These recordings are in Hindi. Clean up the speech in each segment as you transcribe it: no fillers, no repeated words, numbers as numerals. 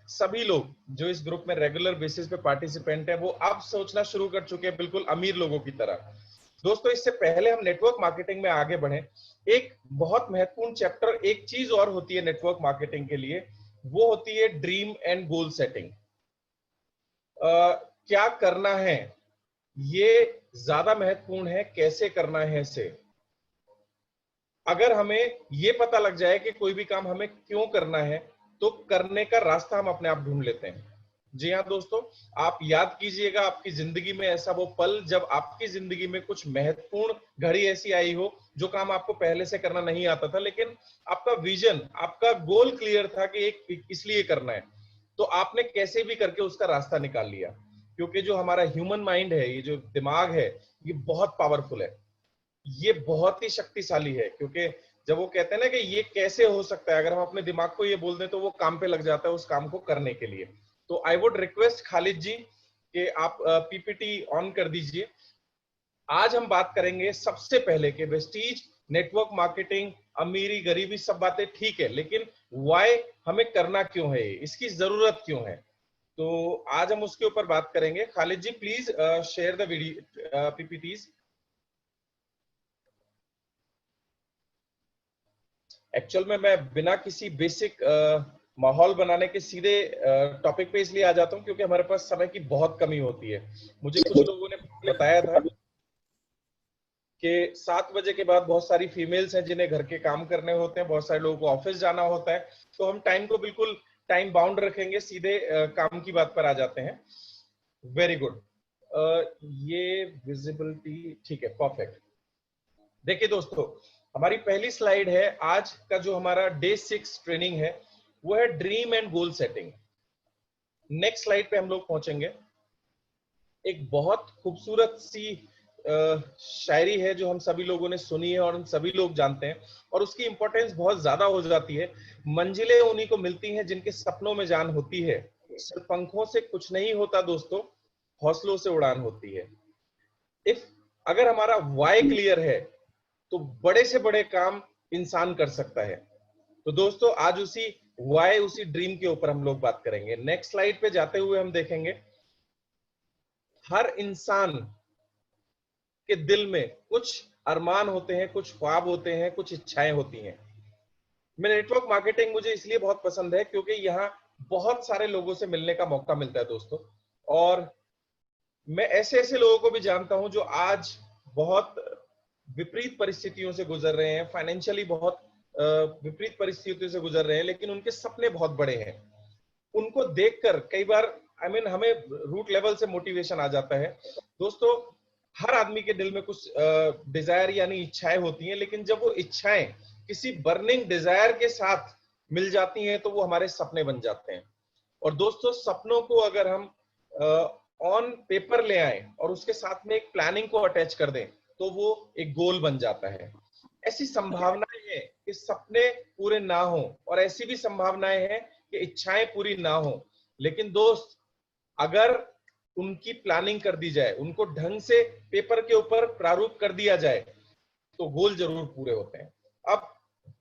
सभी लोग जो इस ग्रुप में रेगुलर बेसिस पे पार्टिसिपेंट है वो अब सोचना शुरू कर चुके हैं बिल्कुल अमीर लोगों की तरह। दोस्तों इससे पहले हम नेटवर्क मार्केटिंग में आगे बढ़े, एक बहुत महत्वपूर्ण चैप्टर, एक चीज और होती है नेटवर्क मार्केटिंग के लिए, वो होती है ड्रीम एंड गोल सेटिंग। क्या करना है ये ज्यादा महत्वपूर्ण है, कैसे करना है से। अगर हमें ये पता लग जाए कि कोई भी काम हमें क्यों करना है तो करने का रास्ता हम अपने आप ढूंढ लेते हैं। जी हाँ दोस्तों, आप याद कीजिएगा आपकी जिंदगी में ऐसा वो पल जब आपकी जिंदगी में कुछ महत्वपूर्ण घड़ी ऐसी आई हो जो काम आपको पहले से करना नहीं आता था, लेकिन आपका विजन, आपका गोल क्लियर था कि एक इसलिए करना है, तो आपने कैसे भी करके उसका रास्ता निकाल लिया। क्योंकि जो हमारा ह्यूमन माइंड है, ये जो दिमाग है, ये बहुत पावरफुल है, ये बहुत ही शक्तिशाली है। क्योंकि जब वो कहते हैं ना कि ये कैसे हो सकता है, अगर हम अपने दिमाग को ये बोल दें तो वो काम पे लग जाता है उस काम को करने के लिए। तो आई वुड रिक्वेस्ट खालिद जी कि आप पीपीटी ऑन कर दीजिए। आज हम बात करेंगे सबसे पहले कि वेस्टीज, नेटवर्क मार्केटिंग, अमीरी गरीबी सब बातें ठीक है, लेकिन व्हाई, हमें करना क्यों है, इसकी जरूरत क्यों है। तो आज हम उसके ऊपर बात करेंगे। Khalid ji please share the video PPTs. Actual में मैं बिना किसी बेसिक माहौल बनाने के सीधे टॉपिक पे इसलिए आ जाता हूँ क्योंकि हमारे पास समय की बहुत कमी होती है। मुझे कुछ लोगों ने बताया था कि 7 बजे के बाद बहुत सारी फीमेल्स हैं जिन्हें घर के काम करने होते हैं, बहुत सारे लोगों को ऑफिस जाना होता है, तो हम टाइम को बिल्कुल टाइम बाउंड रखेंगे, सीधे काम की बात पर आ जाते हैं। Very good. ये विजिबिलिटी ठीक है, परफेक्ट। देखिए दोस्तों, हमारी पहली स्लाइड है, आज का जो हमारा डे 6 ट्रेनिंग है वो है dream and goal setting. Next slide पे हम लोग पहुंचेंगे। एक बहुत खूबसूरत सी शायरी है जो हम सभी लोगों ने सुनी है और हम सभी लोग जानते हैं, और उसकी इंपॉर्टेंस बहुत ज्यादा हो जाती है। मंजिलें उन्हीं को मिलती हैं जिनके सपनों में जान होती है, सिर्फ पंखों से कुछ नहीं होता दोस्तों, हौसलों से उड़ान होती है। इफ अगर हमारा वाई क्लियर है तो बड़े से बड़े काम इंसान कर सकता है। तो दोस्तों आज उसी वाई, उसी ड्रीम के ऊपर हम लोग बात करेंगे। नेक्स्ट स्लाइड पे जाते हुए हम देखेंगे, हर इंसान के दिल में कुछ अरमान होते हैं, कुछ ख्वाब होते हैं, कुछ इच्छाएं होती हैं। मैं नेटवर्क मार्केटिंग मुझे इसलिए बहुत पसंद है क्योंकि यहाँ बहुत सारे लोगों से मिलने का मौका मिलता है दोस्तों, और मैं ऐसे ऐसे लोगों को भी जानता हूं जो आज बहुत विपरीत परिस्थितियों से गुजर रहे हैं, फाइनेंशियली बहुत विपरीत परिस्थितियों से गुजर रहे हैं, लेकिन उनके सपने बहुत बड़े हैं। उनको देखकर कई बार हमें रूट लेवल से मोटिवेशन आ जाता है। दोस्तों हर आदमी के दिल में कुछ डिजायर यानी इच्छाएं होती हैं, लेकिन जब वो इच्छाएं किसी बर्निंग डिजायर के साथ मिल जाती हैं तो वो हमारे सपने बन जाते हैं। और दोस्तों सपनों को अगर हम ऑन पेपर ले आए और उसके साथ में एक प्लानिंग को अटैच कर दें तो वो एक गोल बन जाता है। ऐसी संभावनाएं हैं कि सपने पूरे ना हो, और ऐसी भी संभावनाएं हैं कि इच्छाएं पूरी ना हो, लेकिन दोस्त अगर उनकी प्लानिंग कर दी जाए, उनको ढंग से पेपर के ऊपर प्रारूप कर दिया जाए तो गोल जरूर पूरे होते हैं। अब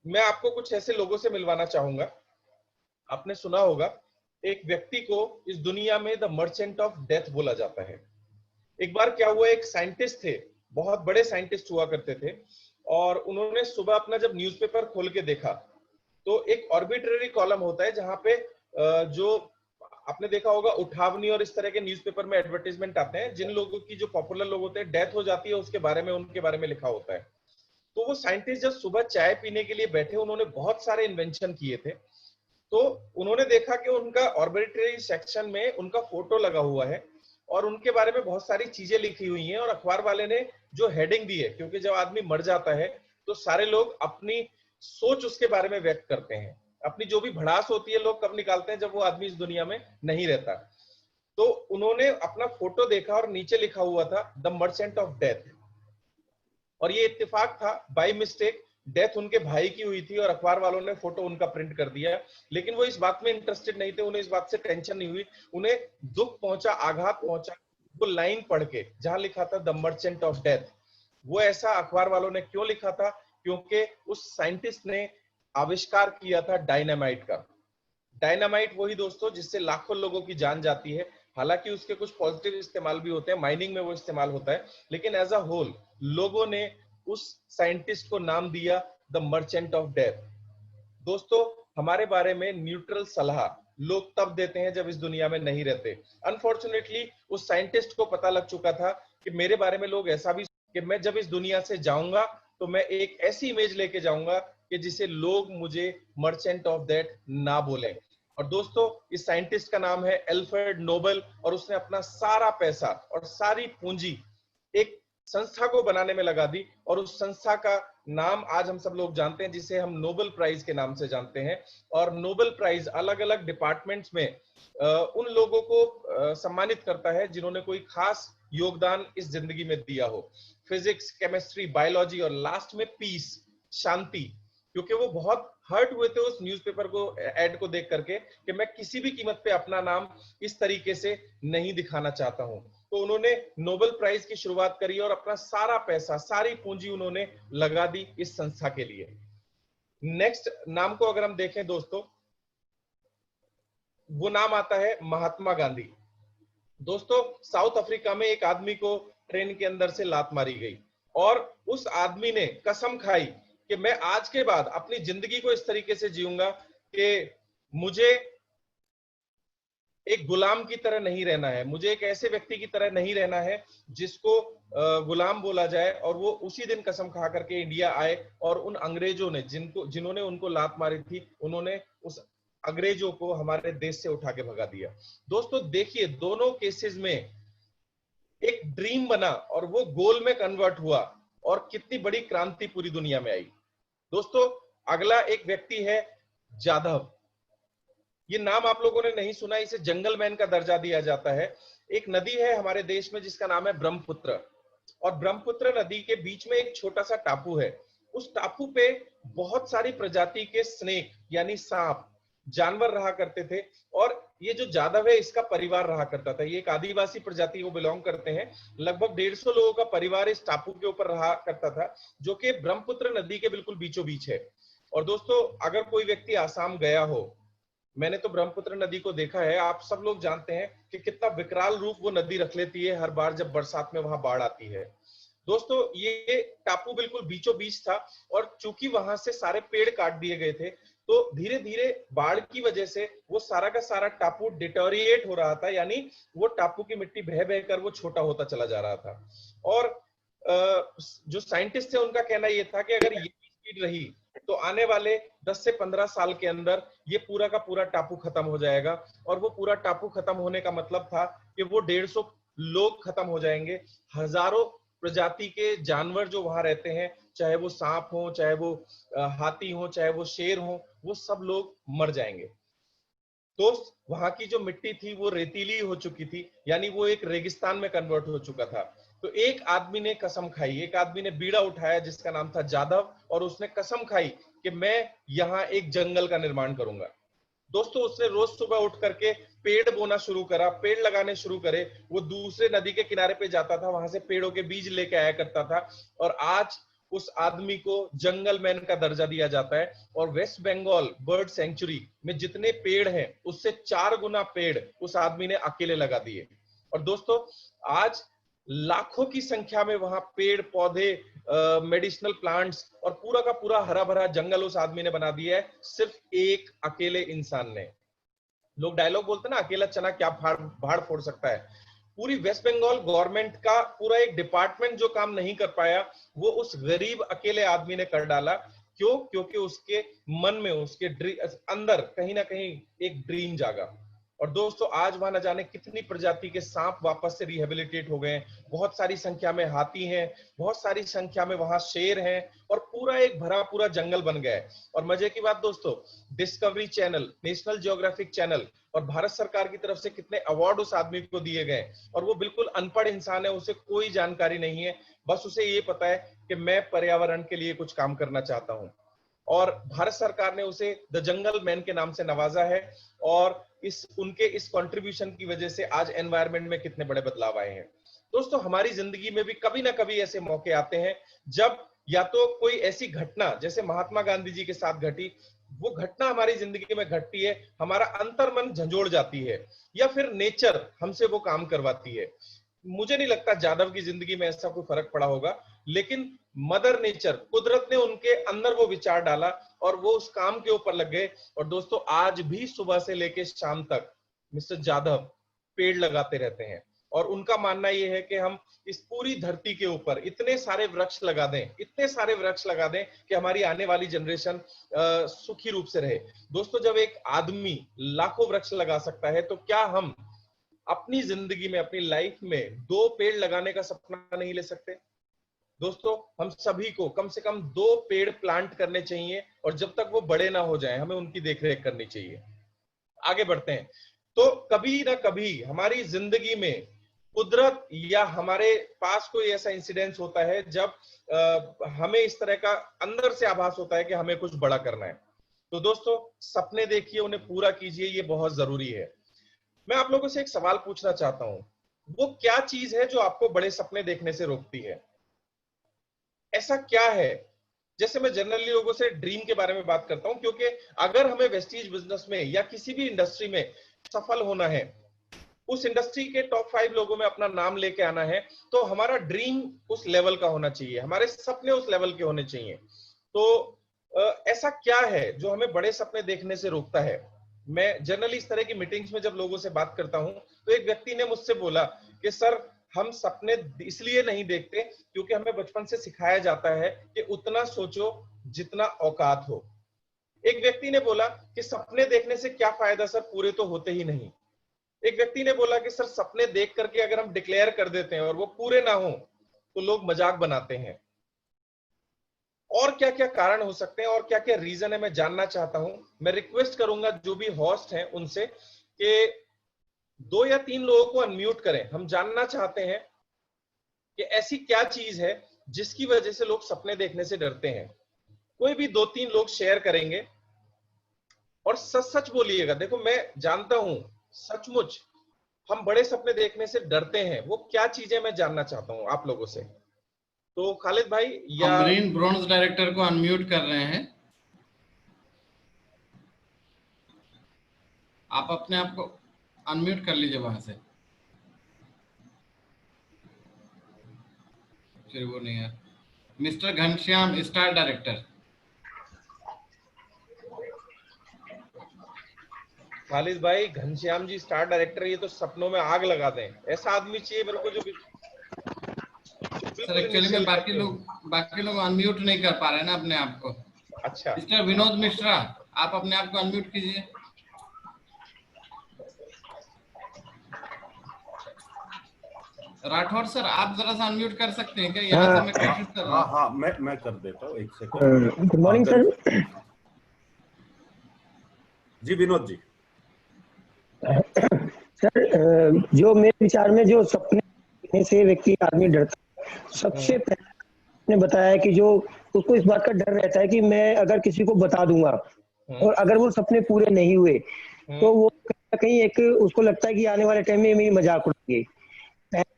मैं आपको कुछ ऐसे लोगों से मिलवाना चाहूंगा। आपने सुना होगा एक व्यक्ति को इस दुनिया में द मर्चेंट ऑफ डेथ बोला जाता है। एक बार क्या हुआ, एक साइंटिस्ट थे, बहुत बड़े साइंटिस्ट हुआ करते थे, और उन्होंने सुबह अपना जब न्यूज़पेपर खोल के देखा तो एक ऑर्बिट्ररी कॉलम होता है जहां पे जो आपने देखा होगा उठावनी और इस तरह के न्यूज़पेपर में एडवर्टाइजमेंट आते हैं, जिन लोगों की, जो पॉपुलर लोग होते हैं, डेथ हो जाती है उसके बारे में, उनके बारे में लिखा होता है। तो वो साइंटिस्ट जब सुबह चाय पीने के लिए बैठे, उन्होंने बहुत सारे इन्वेंशन किए थे, तो उन्होंने देखा कि उनका ऑर्बिट्ररी सेक्शन में उनका फोटो लगा हुआ है और उनके बारे में बहुत सारी चीजें लिखी हुई हैं, और अखबार वाले ने जो हेडिंग दी है, क्योंकि जब आदमी मर जाता है तो सारे लोग अपनी सोच उसके बारे में व्यक्त करते हैं, अपनी जो भी भड़ास होती है लोग कब निकालते हैं, जब वो आदमी इस दुनिया में नहीं रहता। तो उन्होंने अपना फोटो देखा और नीचे लिखा हुआ था द मर्चेंट ऑफ डेथ, और ये इत्तेफाक था, बाय मिस्टेक डेथ उनके भाई की हुई थी और अखबार वालों ने फोटो उनका प्रिंट कर दिया। लेकिन वो इस बात में इंटरेस्टेड नहीं थे, उन्हें इस बात से टेंशन नहीं हुई, उन्हें दुख पहुंचा, आघात पहुंचा वो लाइन पढ़ के जहां लिखा था द मर्चेंट ऑफ डेथ। वो ऐसा अखबार वालों ने क्यों लिखा था? क्योंकि उस साइंटिस्ट ने आविष्कार किया था डायनामाइट का। डायनामाइट वही दोस्तों जिससे लाखों लोगों की जान जाती है। हालांकि उसके कुछ पॉजिटिव इस्तेमाल भी होते हैं, माइनिंग में वो इस्तेमाल होता है, लेकिन एज अ होल लोगों ने उस साइंटिस्ट को नाम दिया द मर्चेंट ऑफ डेथ। दोस्तों, हमारे बारे में न्यूट्रल सलाह लोग तब देते हैं जब इस दुनिया में नहीं रहते। अनफॉर्चुनेटली उस साइंटिस्ट को पता लग चुका था कि मेरे बारे में लोग ऐसा भी कि मैं जब इस दुनिया से जाऊंगा तो मैं एक ऐसी इमेज लेके जाऊंगा कि जिसे लोग मुझे मर्चेंट ऑफ दैट ना बोलें। और दोस्तों, इस साइंटिस्ट का नाम है एल्फ्रेड नोबेल, और उसने अपना सारा पैसा और सारी पूंजी एक संस्था को बनाने में लगा दी, और उस संस्था का नाम आज हम सब लोग जानते हैं, जिसे हम नोबेल प्राइज के नाम से जानते हैं। और नोबेल प्राइज अलग अलग डिपार्टमेंट्स में उन लोगों को सम्मानित करता है जिन्होंने कोई खास योगदान इस जिंदगी में दिया हो। फिजिक्स, केमिस्ट्री, बायोलॉजी, और लास्ट में पीस, शांति। क्योंकि वो बहुत हर्ट हुए थे उस न्यूज़पेपर को एड को देख करके कि मैं किसी भी कीमत पे अपना नाम इस तरीके से नहीं दिखाना चाहता हूं। तो उन्होंने नोबेल प्राइज की शुरुआत करी और अपना सारा पैसा, सारी पूंजी उन्होंने लगा दी इस संस्था के लिए। नेक्स्ट नाम को अगर हम देखें दोस्तों, वो नाम आता है महात्मा गांधी। दोस्तों, साउथ अफ्रीका में एक आदमी को ट्रेन के अंदर से लात मारी गई, और उस आदमी ने कसम खाई कि मैं आज के बाद अपनी जिंदगी को इस तरीके से जीऊंगा कि मुझे एक गुलाम की तरह नहीं रहना है, मुझे एक ऐसे व्यक्ति की तरह नहीं रहना है जिसको गुलाम बोला जाए। और वो उसी दिन कसम खा करके इंडिया आए, और उन अंग्रेजों ने जिन्होंने उनको लात मारी थी, उन्होंने उस अंग्रेजों को हमारे देश से उठा के भगा दिया। दोस्तों देखिए, दोनों केसेस में एक ड्रीम बना और वो गोल में कन्वर्ट हुआ, और कितनी बड़ी क्रांति पूरी दुनिया में आई। दोस्तों, अगला एक व्यक्ति है जाधव। ये नाम आप लोगों ने नहीं सुना, इसे जंगल मैन का दर्जा दिया जाता है। एक नदी है हमारे देश में जिसका नाम है ब्रह्मपुत्र, और ब्रह्मपुत्र नदी के बीच में एक छोटा सा टापू है। उस टापू पे बहुत सारी प्रजाति के स्नेक यानी सांप, जानवर रहा करते थे। और ये जो जादव है, इसका परिवार रहा करता था। ये एक आदिवासी प्रजाति को बिलोंग करते हैं। लगभग 150 लोगों का परिवार इस टापू के ऊपर रहा करता था, जो कि ब्रह्मपुत्र नदी के बिल्कुल बीचों बीच है। और दोस्तों, अगर कोई व्यक्ति आसाम गया हो, मैंने तो ब्रह्मपुत्र नदी को देखा है, आप सब लोग जानते हैं कि कितना विकराल रूप वो नदी रख लेती है हर बार जब बरसात में वहां बाढ़ आती है। दोस्तों, ये टापू बिल्कुल बीचों बीच था, और चूंकि वहां से सारे पेड़ काट दिए गए थे, तो धीरे धीरे बाढ़ की वजह से वो सारा का सारा टापू डिटोरिएट हो रहा था, यानी वो टापू की मिट्टी बह बहकर वो छोटा होता चला जा रहा था। और जो साइंटिस्ट थे उनका कहना ये था कि अगर ये स्पीड रही तो आने वाले 10 से 15 साल के अंदर ये पूरा का पूरा टापू खत्म हो जाएगा। और वो पूरा टापू खत्म होने का मतलब था कि वो 150 लोग खत्म हो जाएंगे, हजारों प्रजाति के जानवर जो वहां रहते हैं, चाहे वो सांप हो, चाहे वो हाथी हो, चाहे वो शेर हो, वो सब लोग मर जाएंगे। तो वहां की जो मिट्टी थी वो रेतीली हो चुकी थी, यानी वो एक रेगिस्तान में कन्वर्ट हो चुका था। तो एक आदमी ने कसम खाई, एक आदमी ने बीड़ा उठाया जिसका नाम था जादव, और उसने कसम खाई कि मैं यहाँ एक जंगल का निर्माण करूंगा। दोस्तों, उसने रोज सुबह उठ करके पेड़ बोना शुरू करा, पेड़ लगाने शुरू करे। वो दूसरे नदी के किनारे पे जाता था, वहां से पेड़ों के बीज लेके आया करता था, और आज उस आदमी को जंगल मैन का दर्जा दिया जाता है। और वेस्ट बंगाल बर्ड सेंचुरी में जितने पेड़ हैं, उससे 4 गुना पेड़ उस आदमी ने अकेले लगा दिए। और दोस्तों, आज लाखों की संख्या में वहां पेड़ पौधे, मेडिसिनल प्लांट्स और पूरा का पूरा हरा भरा जंगल उस आदमी ने बना दिया है, सिर्फ एक अकेले इंसान ने। लोग डायलॉग बोलते हैं ना, अकेला चना क्या भाड़ फोड़ सकता है। पूरी वेस्ट बंगाल गवर्नमेंट का पूरा एक डिपार्टमेंट जो काम नहीं कर पाया, वो उस गरीब अकेले आदमी ने कर डाला। क्यों? क्योंकि उसके मन में, उसके अंदर कहीं ना कहीं एक ड्रीम जागा। और दोस्तों, आज वहां न जाने कितनी प्रजाति के सांप वापस से रिहेबिलिटेट हो गए हैं, बहुत सारी संख्या में हाथी हैं, बहुत सारी संख्या में वहां शेर हैं, और पूरा एक भरा पूरा जंगल बन गया है। और मजे की बात दोस्तों, discovery channel, national geographic channel और भारत सरकार की तरफ से कितने अवार्ड उस आदमी को दिए गए। और वो बिल्कुल अनपढ़ इंसान है, उसे कोई जानकारी नहीं है, बस उसे ये पता है कि मैं पर्यावरण के लिए कुछ काम करना चाहता हूं। और भारत सरकार ने उसे द जंगल मैन के नाम से नवाजा है, और उनके इस कंट्रीब्यूशन की वजह से आज एनवायरनमेंट में कितने बड़े बदलाव आए हैं। दोस्तों, हमारी जिंदगी में भी कभी ना कभी ऐसे मौके आते हैं जब या तो कोई ऐसी घटना जैसे महात्मा गांधी जी के साथ घटी, वो घटना हमारी जिंदगी में घटती है, हमारा अंतर्मन झंझोड़ जाती है, या फिर नेचर हमसे वो काम करवाती है। मुझे नहीं लगता जादव की जिंदगी में ऐसा कोई फर्क पड़ा होगा, लेकिन मदर नेचर, कुदरत ने उनके अंदर वो विचार डाला और वो उस काम के ऊपर लग गए। और दोस्तों आज भी सुबह से लेकर शाम तक मिस्टर जादव पेड़ लगाते रहते हैं, और उनका मानना ये है कि हम इस पूरी धरती के ऊपर इतने सारे वृक्ष लगा दें, इतने सारे वृक्ष लगा दें कि हमारी आने वाली जनरेशन सुखी रूप से रहे। दोस्तों जब एक आदमी लाखों वृक्ष लगा सकता है, तो क्या हम अपनी जिंदगी में, अपनी लाइफ में 2 पेड़ लगाने का सपना नहीं ले सकते? दोस्तों हम सभी को कम से कम 2 पेड़ प्लांट करने चाहिए, और जब तक वो बड़े ना हो जाएं हमें उनकी देखरेख करनी चाहिए। आगे बढ़ते हैं। तो कभी ना कभी हमारी जिंदगी में कुदरत या हमारे पास कोई ऐसा इंसिडेंस होता है जब हमें इस तरह का अंदर से आभास होता है कि हमें कुछ बड़ा करना है। तो दोस्तों सपने देखिए, उन्हें पूरा कीजिए, ये बहुत जरूरी है। मैं आप लोगों से एक सवाल पूछना चाहता हूं, वो क्या चीज है जो आपको बड़े सपने देखने से रोकती है? ऐसा क्या है? जैसे मैं जनरली लोगों से ड्रीम के बारे में बात करता हूं, क्योंकि अगर हमें वेस्टीज बिजनेस में या किसी भी इंडस्ट्री में सफल होना है, उस इंडस्ट्री के टॉप 5 लोगों में अपना नाम लेके आना है, तो हमारा ड्रीम उस लेवल का होना चाहिए, हमारे सपने उस लेवल के होने चाहिए। तो ऐसा क्या है जो हमें बड़े सपने देखने से रोकता है? मैं जनरली इस तरह की मीटिंग्स में जब लोगों से बात करता हूं, तो एक व्यक्ति ने मुझसे बोला कि सर हम सपने इसलिए नहीं देखते क्योंकि हमें बचपन से सिखाया जाता है कि उतना सोचो जितना औकात हो। एक व्यक्ति ने बोला कि सपने देखने से क्या फायदा सर, पूरे तो होते ही नहीं। एक व्यक्ति ने बोला कि सर सपने देख करके अगर हम डिक्लेयर कर देते हैं और वो पूरे ना हो तो लोग मजाक बनाते हैं। और क्या क्या कारण हो सकते हैं और क्या क्या रीजन है, मैं जानना चाहता हूं। मैं रिक्वेस्ट करूंगा जो भी होस्ट हैं उनसे कि 2 या 3 लोगों को अनम्यूट करें। हम जानना चाहते हैं कि ऐसी क्या चीज है जिसकी वजह से लोग सपने देखने से डरते हैं। कोई भी 2-3 लोग शेयर करेंगे, और सच सच बोलिएगा। देखो मैं जानता हूं सचमुच हम बड़े सपने देखने से डरते हैं, वो क्या चीजें मैं जानना चाहता हूं आप लोगों से। तो खालिद भाई या अमरीन ब्रॉन्ज डायरेक्टर को अनम्यूट कर रहे हैं, आप अपने आप को अनम्यूट कर लीजिए वहां से। फिर वो नहीं है। Mister Ghanshyam star director. Khalid भाई, घनश्याम जी स्टार डायरेक्टर, ये तो सपनों में आग लगा दें। ऐसा आदमी चाहिए मेरे को जो सर एक्चुअली में बाकी लोग अनम्यूट नहीं कर पा रहे हैं ना अपने आप को। अच्छा मिस्टर विनोद मिश्रा, आप अपने आप को अनम्यूट कीजिए। राठौर सर आप जरा सा अनम्यूट कर सकते हैं क्या? यहाँ से मैं कोशिश कर रहा हूँ। हाँ मैं कर देता हूँ, एक सेकंड। Good morning sir. जी विनोद जी। सर जो मेरे विचार में जो सपने देखने से व्यक्ति आदमी डरता है, सबसे पहले आपने बताया कि जो उसको इस बात का डर रहता है कि मैं अगर किसी को बता दूंगा और अगर वो सपने पूरे नहीं हुए तो वो कहीं ना कहीं एक उसको लगता है कि आने वाले टाइम में मेरी मजाक उड़ाएंगे।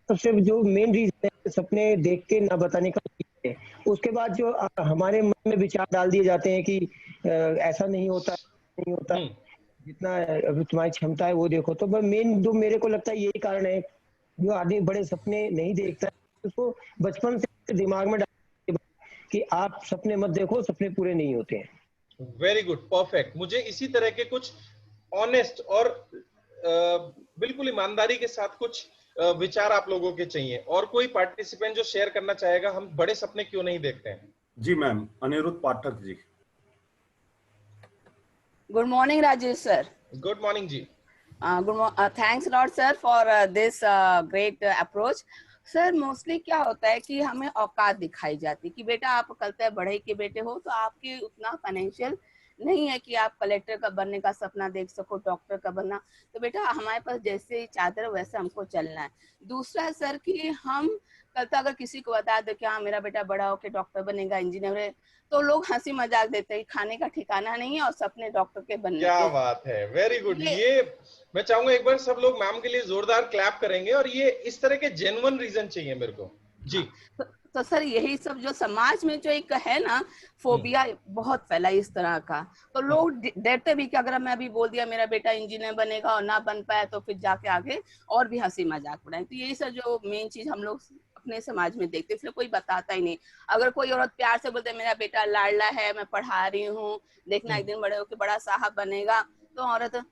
सबसे जो मेन रीजन है सपने देख के ना बताने का है। उसके बाद जो हमारे मन में विचार डाल दिए जाते हैं कि ऐसा नहीं होता जितना अभी तुम्हारी क्षमता है वो देखो। तो मेन जो मेरे को लगता है यही कारण है जो आदमी बड़े सपने नहीं देखता है, उसको बचपन से दिमाग में डाल कि आप सपने मत देखो, सपने पूरे नहीं होते हैं। Very good, perfect. मुझे इसी तरह के कुछ ऑनेस्ट और बिल्कुल ईमानदारी के साथ कुछ विचार आप लोगों के चाहिए। और कोई पार्टिसिपेंट जो शेयर करना चाहेगा हम बड़े सपने क्यों नहीं देखते हैं? जी ma'am, Anirudh Pathak ji. Good morning, Rajesh sir. Good morning जी। Thanks a lot sir for this great approach. Sir mostly क्या होता है कि हमें औकात दिखाई जाती है कि बेटा आप कल बढ़ई के बेटे हो तो आपके उतना फाइनेंशियल नहीं है कि आप कलेक्टर का बनने का सपना देख सको, डॉक्टर का बनना। तो बेटा हमारे पास जैसे चादर वैसे हमको चलना है। दूसरा सर कि हम कल अगर किसी को बता दो कि हाँ मेरा बेटा बड़ा होकर डॉक्टर बनेगा, इंजीनियर है, तो लोग हंसी मजाक देते हैं, खाने का ठिकाना नहीं है और सपने डॉक्टर के बनने। क्या बात है, वेरी गुड। ये मैं चाहूंगा एक बार सब लोग मैम के लिए जोरदार क्लैप करेंगे। और ये इस तरह के जेन्युइन रीजन चाहिए मेरे को जी। तो सर यही सब जो समाज में जो एक है ना फोबिया बहुत फैला इस तरह का, तो लोग डरते भी कि अगर मैं अभी बोल दिया मेरा बेटा इंजीनियर बनेगा और ना बन पाया तो फिर जाके आगे और भी हंसी मजाक उड़ाए। तो यही सर जो मेन चीज हम लोग अपने समाज में देखते, इसलिए कोई बताता ही नहीं। अगर कोई औरत प्यार से बोलते मेरा बेटा लाडला है, मैं पढ़ा रही हूँ, देखना एक दिन बड़े होकर बड़ा साहब बनेगा, तो औरत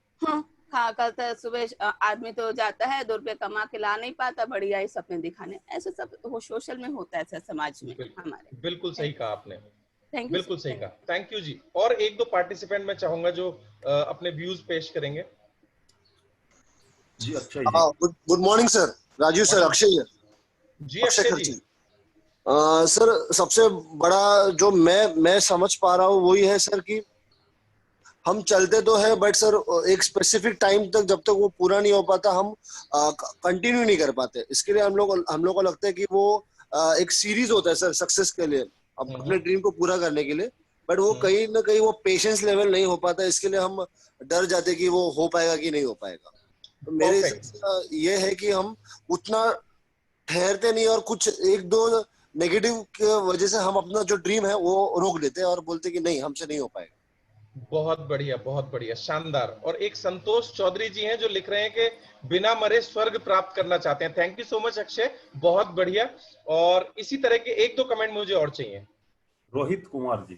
हाँ कल सुबह आदमी तो जाता है 2 रुपये कमा के ला नहीं पाता, बढ़िया ही सपने दिखाने, ऐसे सब वो सोशल में होता है सर समाज में हमारे। बिल्कुल सही कहा आपने, थैंक यू। बिल्कुल सही कहा, थैंक यू जी। और 1-2 पार्टिसिपेंट मैं चाहूंगा जो अपने व्यूज पेश करेंगे। जी Akshay ji. Good morning sir, Raju sir, Akshay ji Akshay ji. Sir सबसे बड़ा जो मैं समझ पा रहा हूँ वही है सर कि हम चलते तो है बट सर एक स्पेसिफिक टाइम तक जब तक वो पूरा नहीं हो पाता हम कंटिन्यू नहीं कर पाते। इसके लिए हम लोग को लगता है कि वो एक सीरीज होता है सर सक्सेस के लिए, अपने ड्रीम को पूरा करने के लिए, बट वो कहीं ना कहीं वो पेशेंस लेवल नहीं हो पाता। इसके लिए हम डर जाते कि वो हो पाएगा कि नहीं हो पाएगा। तो मेरे हिसाब से ये है कि हम उतना ठहरते नहीं और कुछ 1-2 नेगेटिव की वजह से हम अपना जो ड्रीम है वो रोक देते हैं और बोलते कि नहीं हमसे नहीं हो पाएगा। बहुत बढ़िया, शानदार। और एक संतोष चौधरी जी हैं जो लिख रहे हैं कि बिना मरे स्वर्ग प्राप्त करना चाहते हैं। Thank you so much Akshay, बहुत बढ़िया। और इसी तरह के 1-2 कमेंट मुझे और चाहिए। रोहित कुमार जी,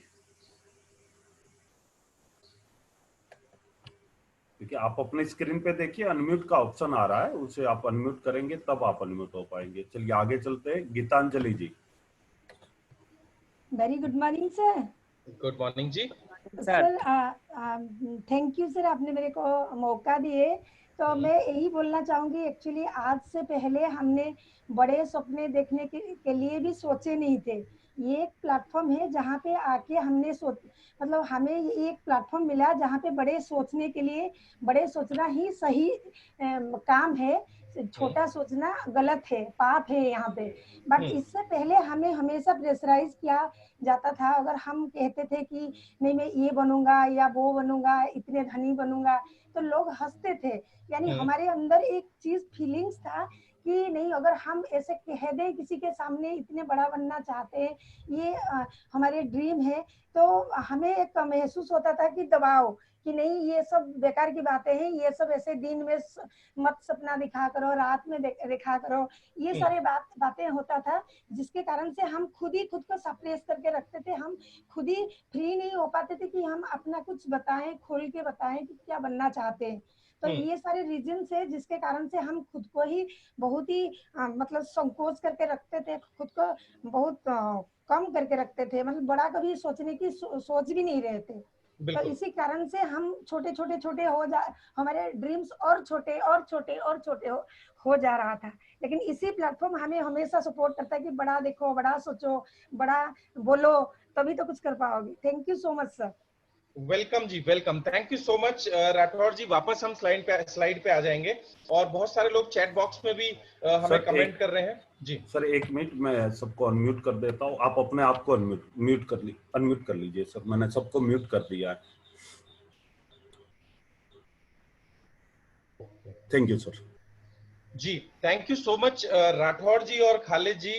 क्योंकि आप अपने स्क्रीन पे देखिए अनम्यूट का ऑप्शन आ रहा है, उसे आप अनम्यूट करेंगे तब आप अनम्यूट हो पाएंगे। चलिए आगे चलते हैं। Gitanjali ji. Very good morning sir. Good morning जी। सर थैंक यू सर, आपने मेरे को मौका दिए। तो मैं यही बोलना चाहूंगी, एक्चुअली आज से पहले हमने बड़े सपने देखने के लिए भी सोचे नहीं थे। ये एक प्लेटफॉर्म है जहाँ पे आके हमने मतलब हमें ये एक प्लेटफॉर्म मिला जहाँ पे बड़े सोचने के लिए, बड़े सोचना ही सही काम है, छोटा सोचना गलत है, पाप है यहाँ पे। बट इससे पहले हमें हमेशा प्रेशराइज किया जाता था। अगर हम कहते थे कि नहीं मैं ये बनूंगा या वो बनूंगा, इतने धनी बनूंगा, तो लोग हंसते थे। यानी हमारे अंदर एक चीज फीलिंग्स था कि नहीं अगर हम ऐसे कह दें किसी के सामने इतने बड़ा बनना चाहते हैं, ये हमारे ड्रीम है, तो हमें एक महसूस होता था कि दबाव, कि नहीं ये सब बेकार की बातें हैं, ये सब ऐसे दिन में मत सपना दिखा करो, रात में दिखा करो, ये सारे बातें होता था, जिसके कारण से हम खुद को सप्रेस करके रखते थे। हम खुद ही फ्री नहीं हो पाते थे कि हम अपना कुछ बताएं, खोल के बताएं कि क्या बनना चाहते हैं। तो ये सारे रीजन है जिसके कारण से हम खुद को ही बहुत ही मतलब संकोच करके रखते थे, खुद को बहुत कम करके रखते थे, मतलब बड़ा कभी सोचने की सोच भी नहीं रहे थे। तो इसी कारण से हम छोटे हमारे ड्रीम्स और छोटे हो जा रहा था। लेकिन इसी प्लेटफॉर्म हमें हमेशा सपोर्ट करता है कि बड़ा देखो, बड़ा सोचो, बड़ा बोलो, तभी तो कुछ कर पाओगे। Thank you so much sir. Welcome जी, welcome, thank you so much Rathore ji. वापस हम स्लाइड पे आ जाएंगे और बहुत सारे लोग चैट बॉक्स में भी हमें कमेंट कर रहे हैं जी। सर 1 मिनट, मैं सबको अनम्यूट कर देता हूँ, आप अपने आप को अनम्यूट कर लीजिए सर। मैंने सबको म्यूट कर दिया है। Thank you sir ji. Thank you so much Rathore ji और खालिद जी।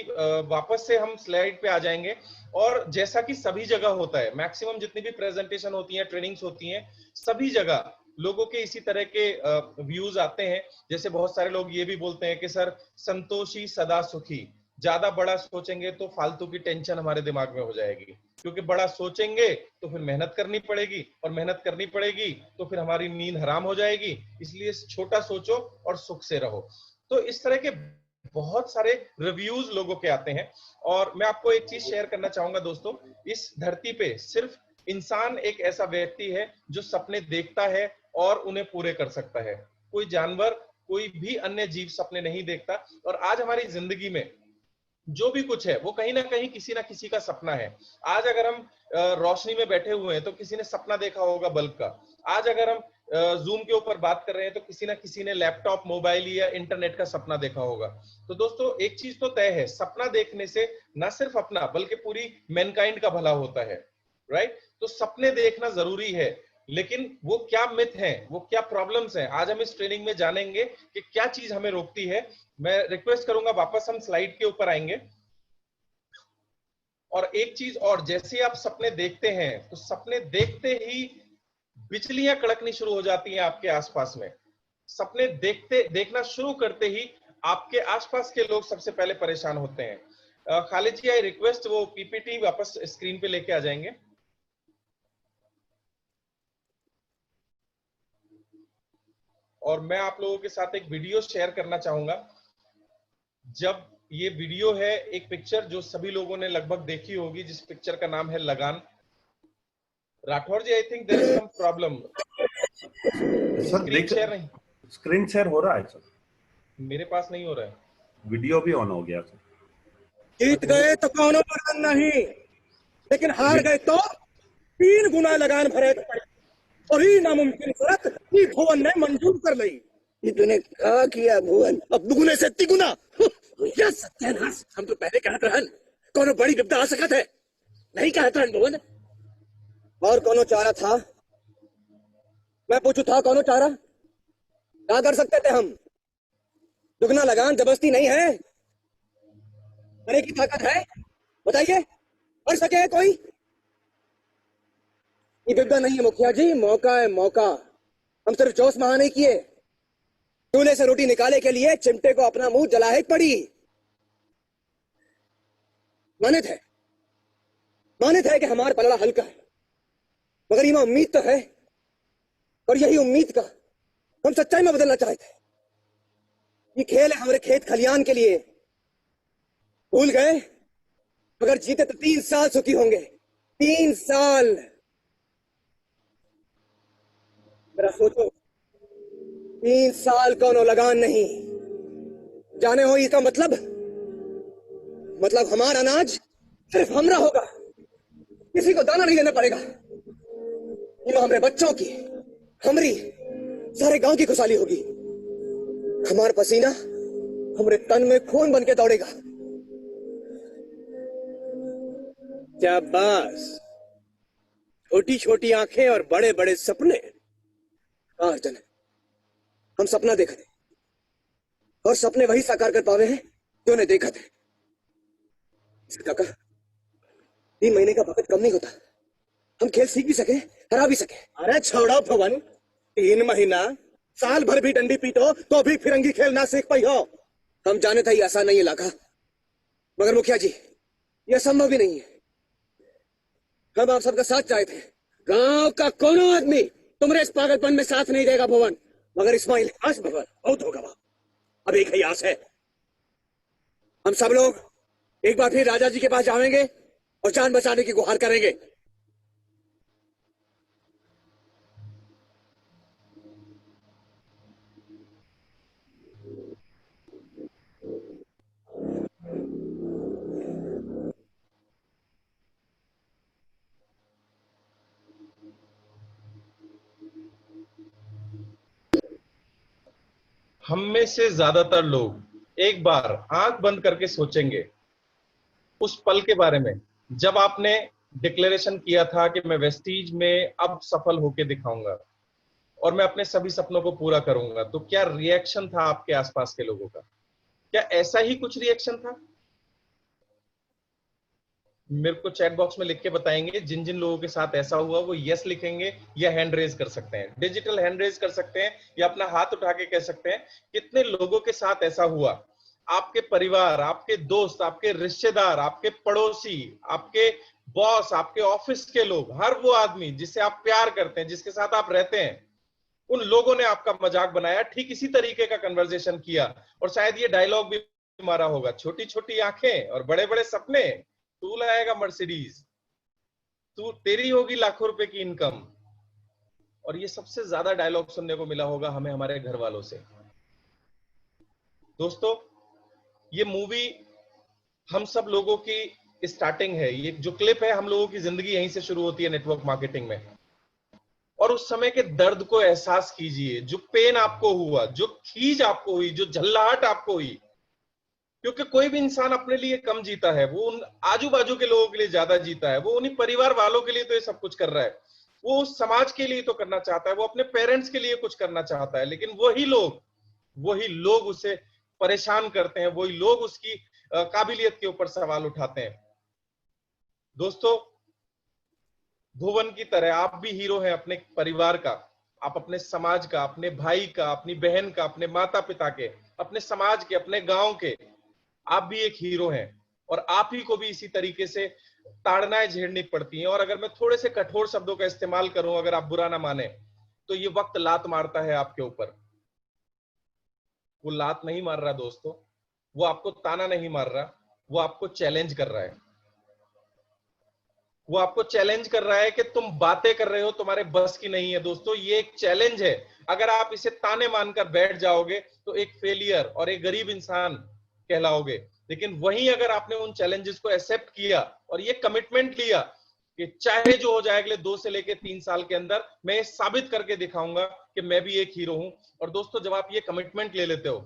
वापस से हम स्लाइड पे आ जाएंगे और जैसा कि सभी जगह होता है, मैक्सिमम जितनी भी प्रेजेंटेशन होती हैं, ट्रेनिंग्स होती हैं, सभी जगह लोगों के इसी तरह के व्यूज आते हैं। जैसे बहुत सारे लोग ये भी बोलते हैं कि सर संतोषी सदा सुखी, ज्यादा बड़ा सोचेंगे तो फालतू की टेंशन हमारे दिमाग में हो जाएगी, क्योंकि बड़ा सोचेंगे तो फिर मेहनत करनी पड़ेगी और मेहनत करनी पड़ेगी तो फिर हमारी नींद हराम हो जाएगी, इसलिए छोटा सोचो और सुख से रहो। तो इस तरह के बहुत सारे रिव्यूज लोगों के आते हैं और मैं आपको एक चीज शेयर करना चाहूंगा दोस्तों, इस धरती पे सिर्फ इंसान एक ऐसा व्यक्ति है जो सपने देखता है और उन्हें पूरे कर सकता है। कोई जानवर, कोई भी अन्य जीव सपने नहीं देखता। और आज हमारी जिंदगी में जो भी कुछ है वो कहीं ना कहीं किसी ना किसी का सपना है। आज अगर हम रोशनी में बैठे हुए हैं तो किसी ने सपना देखा होगा बल्ब का। आज अगर हम जूम के ऊपर बात कर रहे हैं तो किसी ना किसी ने लैपटॉप, मोबाइल या इंटरनेट का सपना देखा होगा। तो दोस्तों एक चीज तो तय है, सपना देखने से ना सिर्फ अपना बल्कि पूरी मैनकाइंड का भला होता है, राइट? तो सपने देखना जरूरी है, लेकिन वो क्या मिथ हैं, वो क्या प्रॉब्लम्स हैं, आज हम इस ट्रेनिंग में जानेंगे कि क्या चीज हमें रोकती है। मैं रिक्वेस्ट करूंगा वापस हम स्लाइड के ऊपर आएंगे। और एक चीज और, जैसे आप सपने देखते हैं तो सपने देखते ही बिजलियां कड़कनी शुरू हो जाती हैं आपके आसपास में। सपने देखना शुरू करते ही आपके आसपास के लोग सबसे पहले परेशान होते हैं। खालिद जी, आई रिक्वेस्ट वो पीपीटी वापस स्क्रीन पे लेके आ जाएंगे। और मैं आप लोगों के साथ एक वीडियो शेयर करना चाहूंगा। जब ये वीडियो है, एक पिक्चर जो सभी लोगों ने लगभग देखी होगी, जिस पिक्चर का नाम है Lagaan. Rathore ji, I think there is some problem. Screen share नहीं, स्क्रीन शेयर हो रहा है सर, मेरे पास नहीं हो रहा है। वीडियो भी ऑन हो गया सर। जीत गए तो कौनो लगान नहीं, लेकिन हार गए तो 3 गुना लगान भरे तो पड़े। और ही नामुमकिन शर्त ही भुवन ने मंजूर कर ली। ये तूने कहा किया भुवन, अब दुगुने से तिगुना। यह सत्यानाश, हम तो पहले कहत रहन कोनो बड़ी विपदा आ सकत है, नहीं कहत रहन भुवन। और कोनो चारा था? मैं पूछू था कोनो चारा? क्या कर सकते थे हम? दुगना लगान जबरदस्ती नहीं है, करने की ताकत है, बताइए कर सके कोई? ये विपदा नहीं है मुखिया जी, मौका है मौका। हम सिर्फ जोश महा नहीं किए, चूल्हे से रोटी निकाले के लिए चिमटे को अपना मुंह जलाए पड़ी। मानित है कि हमारा पलड़ा हल्का है, मगर ये उम्मीद तो है, और यही उम्मीद का हम सच्चाई में बदलना चाहते हैं। ये खेल है हमारे खेत खलियान के लिए। भूल गए? अगर जीते तो 3 साल सुखी होंगे, 3 साल। जरा सोचो, 3 साल कौनो लगान नहीं। जाने हो इसका मतलब हमारा अनाज सिर्फ हमरा होगा, किसी को दाना नहीं देना पड़ेगा। ये हमारे बच्चों की, हमारी, सारे गांव की खुशहाली होगी। हमारा पसीना हमारे तन में खून बन के दौड़ेगा। शाबाश, छोटी छोटी आंखें और बड़े बड़े सपने। अर्जुन, हम सपना देखा थे और सपने वही साकार कर पावे हैं जो ने देखा थे। काका, 3 महीने का वक्त कम नहीं होता, हम खेल सीख भी सके, हरा भी सके। अरे छोड़ो भवन, 3 महीना, साल भर भी डंडी पीटो तो भी फिरंगी खेल ना सीख पाई हो। हम जाने था ये आसान नहीं इलाका, मगर मुखिया जी यह संभव भी नहीं है। हम आप सबका साथ चाहे थे। गांव का कोनो आदमी तुम्हारे इस पागलपन में साथ नहीं देगा भवन, मगर इस्माइल आस भवन बहुत होगा। अब एक ही आस है, हम सब लोग एक बार फिर राजा जी के पास जाएंगे और जान बचाने की गुहार करेंगे। हम में से ज्यादातर लोग एक बार आंख बंद करके सोचेंगे उस पल के बारे में जब आपने डिक्लेरेशन किया था कि मैं वेस्टीज में अब सफल होके दिखाऊंगा और मैं अपने सभी सपनों को पूरा करूंगा। तो क्या रिएक्शन था आपके आसपास के लोगों का? क्या ऐसा ही कुछ रिएक्शन था? मेरे को चैट बॉक्स में लिख के बताएंगे। जिन जिन लोगों के साथ ऐसा हुआ वो यस लिखेंगे या हैंड रेज कर सकते हैं, डिजिटल हैंड रेज कर सकते हैं या अपना हाथ उठा के कह सकते हैं कितने लोगों के साथ ऐसा हुआ। आपके परिवार, आपके दोस्त, आपके रिश्तेदार, आपके पड़ोसी, आपके बॉस, आपके ऑफिस के लोग, हर वो आदमी जिससे आप प्यार करते हैं, जिसके साथ आप रहते हैं, उन लोगों ने आपका मजाक बनाया, ठीक इसी तरीके का कन्वर्सेशन किया और शायद ये डायलॉग भी मारा होगा, छोटी छोटी आंखें और बड़े बड़े सपने, तू लाएगा मर्सिडीज, तू तेरी होगी लाखों रुपए की इनकम। और ये सबसे ज्यादा डायलॉग सुनने को मिला होगा हमें हमारे घर वालों से। दोस्तों, ये मूवी हम सब लोगों की स्टार्टिंग है। ये जो क्लिप है, हम लोगों की जिंदगी यहीं से शुरू होती है नेटवर्क मार्केटिंग में। और उस समय के दर्द को एहसास कीजिए, जो पेन आपको हुआ, जो खींच आपको हुई, जो झल्लाहट आपको हुई। क्योंकि कोई भी इंसान अपने लिए कम जीता है, वो उन आजू बाजू के लोगों के लिए ज्यादा जीता है। वो उन्हीं परिवार वालों के लिए तो ये सब कुछ कर रहा है, वो उस समाज के लिए तो करना चाहता है, वो अपने पेरेंट्स के लिए कुछ करना चाहता है, लेकिन वही लोग उसे परेशान करते हैं, वही लोग उसकी काबिलियत के ऊपर सवाल उठाते हैं। दोस्तों, भुवन की तरह आप भी हीरो हैं अपने परिवार का, आप अपने समाज का, अपने भाई का, अपनी बहन का, अपने माता पिता के, अपने समाज के, अपने गांव के, आप भी एक हीरो हैं। और आप ही को भी इसी तरीके से ताड़नाएं झेलनी पड़ती हैं। और अगर मैं थोड़े से कठोर शब्दों का इस्तेमाल करूं, अगर आप बुरा ना माने, तो ये वक्त लात मारता है आपके ऊपर। वो लात नहीं मार रहा दोस्तों, वो आपको ताना नहीं मार रहा, वो आपको चैलेंज कर रहा है। वो आपको चैलेंज कर रहा है कि तुम बातें कर रहे हो, तुम्हारे बस की नहीं है। दोस्तों, ये एक चैलेंज है। अगर आप इसे ताने मानकर बैठ जाओगे तो एक फेलियर और एक गरीब इंसान कहलाओगे। लेकिन वहीं अगर आपने उन चैलेंजेस को एक्सेप्ट किया और ये कमिटमेंट लिया कि चाहे जो हो जाए अगले 2 से लेकर 3 साल के अंदर, मैं ये साबित करके दिखाऊंगा कि मैं भी एक हीरो हूं। और दोस्तों, जब आप ये कमिटमेंट ले लेते हो,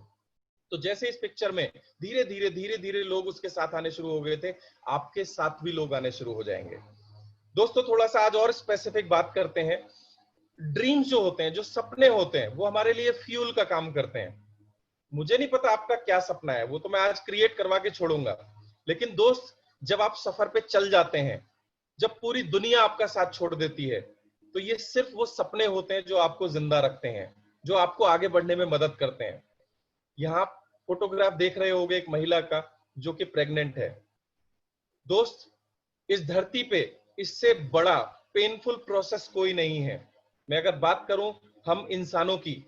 तो जैसे इस पिक्चर में धीरे धीरे धीरे धीरे लोग उसके साथ आने शुरू हो गए थे, आपके साथ भी लोग आने शुरू हो जाएंगे। दोस्तों, थोड़ा सा आज और स्पेसिफिक बात करते हैं। ड्रीम्स जो होते हैं, जो सपने होते हैं, वो हमारे लिए फ्यूल का काम करते हैं। मुझे नहीं पता आपका क्या सपना है, वो तो मैं आज क्रिएट करवा के छोड़ूंगा। लेकिन दोस्त, जब आप सफर पे चल जाते हैं, जब पूरी दुनिया आपका साथ छोड़ देती है, तो ये सिर्फ वो सपने होते हैं जो आपको जिंदा रखते हैं, जो आपको आगे बढ़ने में मदद करते हैं। यहाँ फोटोग्राफ देख रहे होंगे एक महिला का जो कि प्रेग्नेंट है। दोस्त, इस धरती पे इससे बड़ा पेनफुल प्रोसेस कोई नहीं है। मैं अगर बात करूं हम इंसानों की,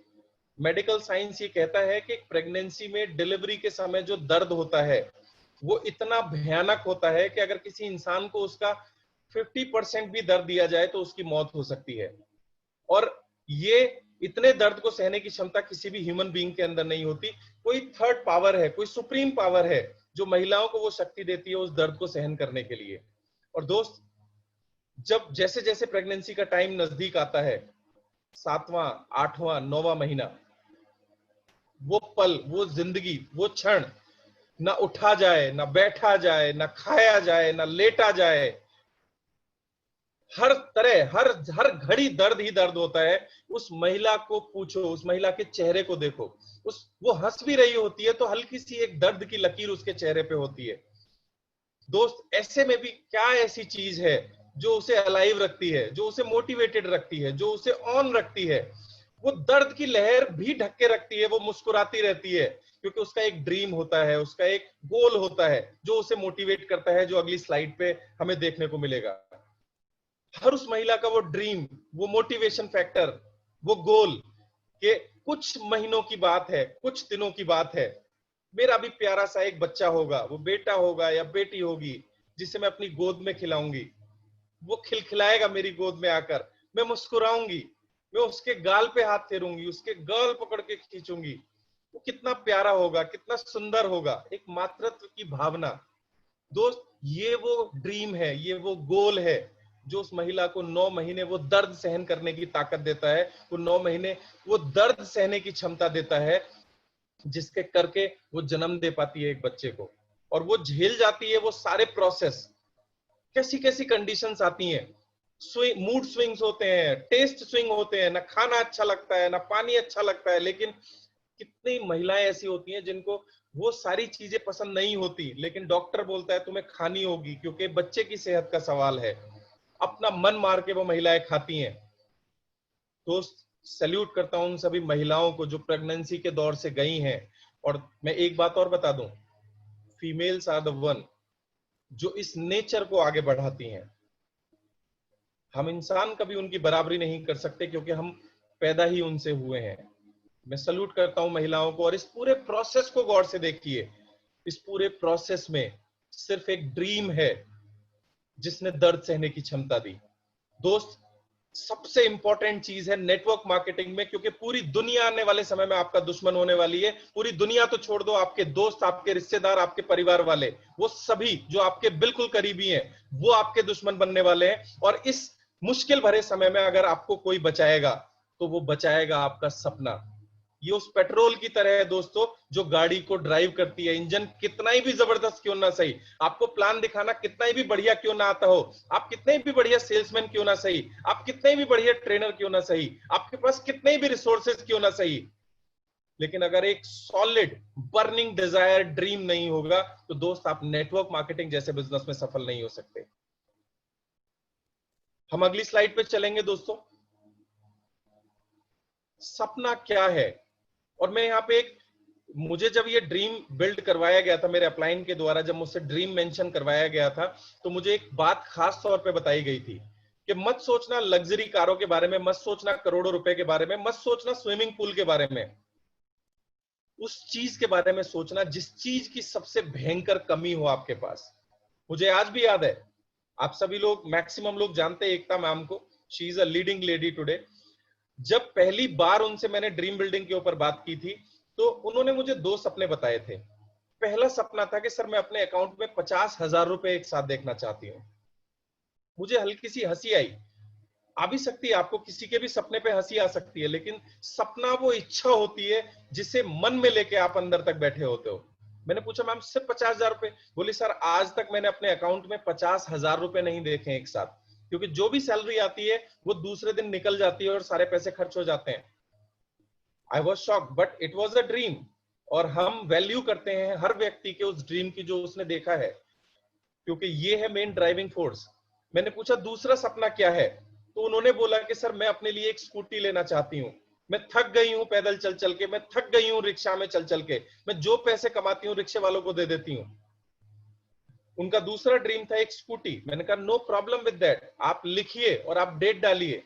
मेडिकल साइंस ये कहता है कि प्रेगनेंसी में डिलीवरी के समय जो दर्द होता है वो इतना भयानक होता है कि अगर किसी इंसान को उसका 50% भी दर्द दिया जाए तो उसकी मौत हो सकती है। और ये इतने दर्द को सहने की क्षमता किसी भी ह्यूमन बीइंग के अंदर नहीं होती। कोई थर्ड पावर है, कोई सुप्रीम पावर है जो महिलाओं को वो शक्ति देती है उस दर्द को सहन करने के लिए। और दोस्त, जब जैसे जैसे प्रेगनेंसी का टाइम नजदीक आता है, 7वां, 8वां, 9वां महीना, वो पल, वो जिंदगी, वो क्षण ना उठा जाए, ना बैठा जाए, ना खाया जाए, ना लेटा जाए, हर तरह हर घड़ी दर्द ही दर्द होता है। उस महिला को पूछो, उस महिला के चेहरे को देखो, वो हंस भी रही होती है तो हल्की सी एक दर्द की लकीर उसके चेहरे पे होती है। दोस्त, ऐसे में भी क्या ऐसी चीज है जो उसे अलाइव रखती है, जो उसे मोटिवेटेड रखती है, जो उसे ऑन रखती है? वो दर्द की लहर भी ढक के रखती है, वो मुस्कुराती रहती है, क्योंकि उसका एक ड्रीम होता है, उसका एक गोल होता है जो उसे मोटिवेट करता है, जो अगली स्लाइड पे हमें देखने को मिलेगा। हर उस महिला का वो ड्रीम, वो मोटिवेशन फैक्टर, वो गोल के कुछ महीनों की बात है, कुछ दिनों की बात है, मेरा भी प्यारा सा एक बच्चा होगा, वो बेटा होगा या बेटी होगी, जिसे मैं अपनी गोद में खिलाऊंगी। वो खिलखिलाएगा मेरी गोद में आकर, मैं मुस्कुराऊंगी, मैं उसके गाल पे हाथ फेरूंगी, उसके गाल पकड़ के खींचूंगी। वो कितना प्यारा होगा, कितना सुंदर होगा, एक मातृत्व की भावना। दोस्त, ये वो ड्रीम है, ये वो गोल है जो उस महिला को 9 महीने वो दर्द सहन करने की ताकत देता है, वो 9 महीने वो दर्द सहने की क्षमता देता है, जिसके करके वो जन्म दे पाती है एक बच्चे को। और वो झेल जाती है वो सारे प्रोसेस। कैसी कैसी कंडीशंस आती हैं, मूड स्विंग्स होते हैं, टेस्ट स्विंग होते हैं, ना खाना अच्छा लगता है, ना पानी अच्छा लगता है। लेकिन कितनी महिलाएं ऐसी होती हैं जिनको वो सारी चीजें पसंद नहीं होती, लेकिन डॉक्टर बोलता है तुम्हें खानी होगी क्योंकि बच्चे की सेहत का सवाल है। अपना मन मार के वो महिलाएं खाती हैं। दोस्त, सैल्यूट करता हूं उन सभी महिलाओं को जो प्रेगनेंसी के दौर से गई हैं। और मैं एक बात और बता दूं, फीमेल्स आर द वन जो इस नेचर को आगे बढ़ाती हैं। हम इंसान कभी उनकी बराबरी नहीं कर सकते क्योंकि हम पैदा ही उनसे हुए हैं। मैं सैल्यूट करता हूं महिलाओं को। और इस पूरे प्रोसेस को गौर से देखिए, इस पूरे प्रोसेस में सिर्फ एक ड्रीम है जिसने दर्द सहने की क्षमता दी। दोस्त, सबसे इंपॉर्टेंट चीज है नेटवर्क मार्केटिंग में, क्योंकि पूरी दुनिया आने वाले समय में आपका दुश्मन होने वाली है। पूरी दुनिया तो छोड़ दो, आपके दोस्त, आपके रिश्तेदार, आपके परिवार वाले, वो सभी जो आपके बिल्कुल करीबी हैं, वो आपके दुश्मन बनने वाले हैं। और इस मुश्किल भरे समय में अगर आपको कोई बचाएगा तो वो बचाएगा आपका सपना। ये उस पेट्रोल की तरह है दोस्तों जो गाड़ी को ड्राइव करती है। इंजन कितना ही भी जबरदस्त क्यों ना सही, आपको प्लान दिखाना कितना ही भी बढ़िया क्यों ना आता हो, आप कितने भी बढ़िया सेल्समैन क्यों ना सही, आप कितने भी बढ़िया ट्रेनर क्यों ना सही, आपके पास कितने भी रिसोर्सेज क्यों ना सही, लेकिन अगर एक सॉलिड बर्निंग डिजायर ड्रीम नहीं होगा तो दोस्त आप नेटवर्क मार्केटिंग जैसे बिजनेस में सफल नहीं हो सकते। हम अगली स्लाइड पे चलेंगे दोस्तों। सपना क्या है? और मैं यहाँ पे मुझे जब ये ड्रीम बिल्ड करवाया गया था मेरे अपलाइन के द्वारा, जब मुझसे ड्रीम मेंशन करवाया गया था, तो मुझे एक बात खास तौर पे बताई गई थी कि मत सोचना लग्जरी कारों के बारे में, मत सोचना करोड़ों रुपए के बारे में, मत सोचना स्विमिंग पूल के बारे में। उस चीज के बारे में सोचना जिस चीज की सबसे भयंकर कमी हो आपके पास। मुझे आज भी याद है, आप सभी लोग, मैक्सिमम लोग जानते हैं एकता मैम को, she is a leading lady today. जब पहली बार उनसे मैंने ड्रीम बिल्डिंग के ऊपर बात की थी, तो उन्होंने मुझे 2 सपने बताए थे। पहला सपना था कि सर मैं अपने अकाउंट में 50,000 रुपए एक साथ देखना चाहती हूँ। मुझे हल्की सी हंसी आई। आ भी सकती है, आपको किसी के भी सपने पे हंसी आ सकती है, लेकिन सपना वो इच्छा होती है जिसे मन में लेके आप अंदर तक बैठे होते हो। मैंने पूछा मैम सिर्फ 50,000 रुपए? बोली सर आज तक मैंने अपने अकाउंट में 50,000 रुपए नहीं देखे एक साथ, क्योंकि जो भी सैलरी आती है वो दूसरे दिन निकल जाती है और सारे पैसे खर्च हो जाते हैं। I was shocked, but it was a dream. और हम वैल्यू करते हैं हर व्यक्ति के उस ड्रीम की जो उसने देखा है, क्योंकि ये है मेन ड्राइविंग फोर्स। मैंने पूछा दूसरा सपना क्या है? तो उन्होंने बोला कि सर मैं अपने लिए एक स्कूटी लेना चाहती हूँ। मैं थक गई हूँ पैदल चल चल के, मैं थक गई हूँ रिक्शा में चल चल के, मैं जो पैसे कमाती हूँ रिक्शे वालों को दे देती हूँ। उनका दूसरा ड्रीम था एक स्कूटी। मैंने कहा नो प्रॉब्लम विद दैट, आप लिखिए और आप डेट डालिए।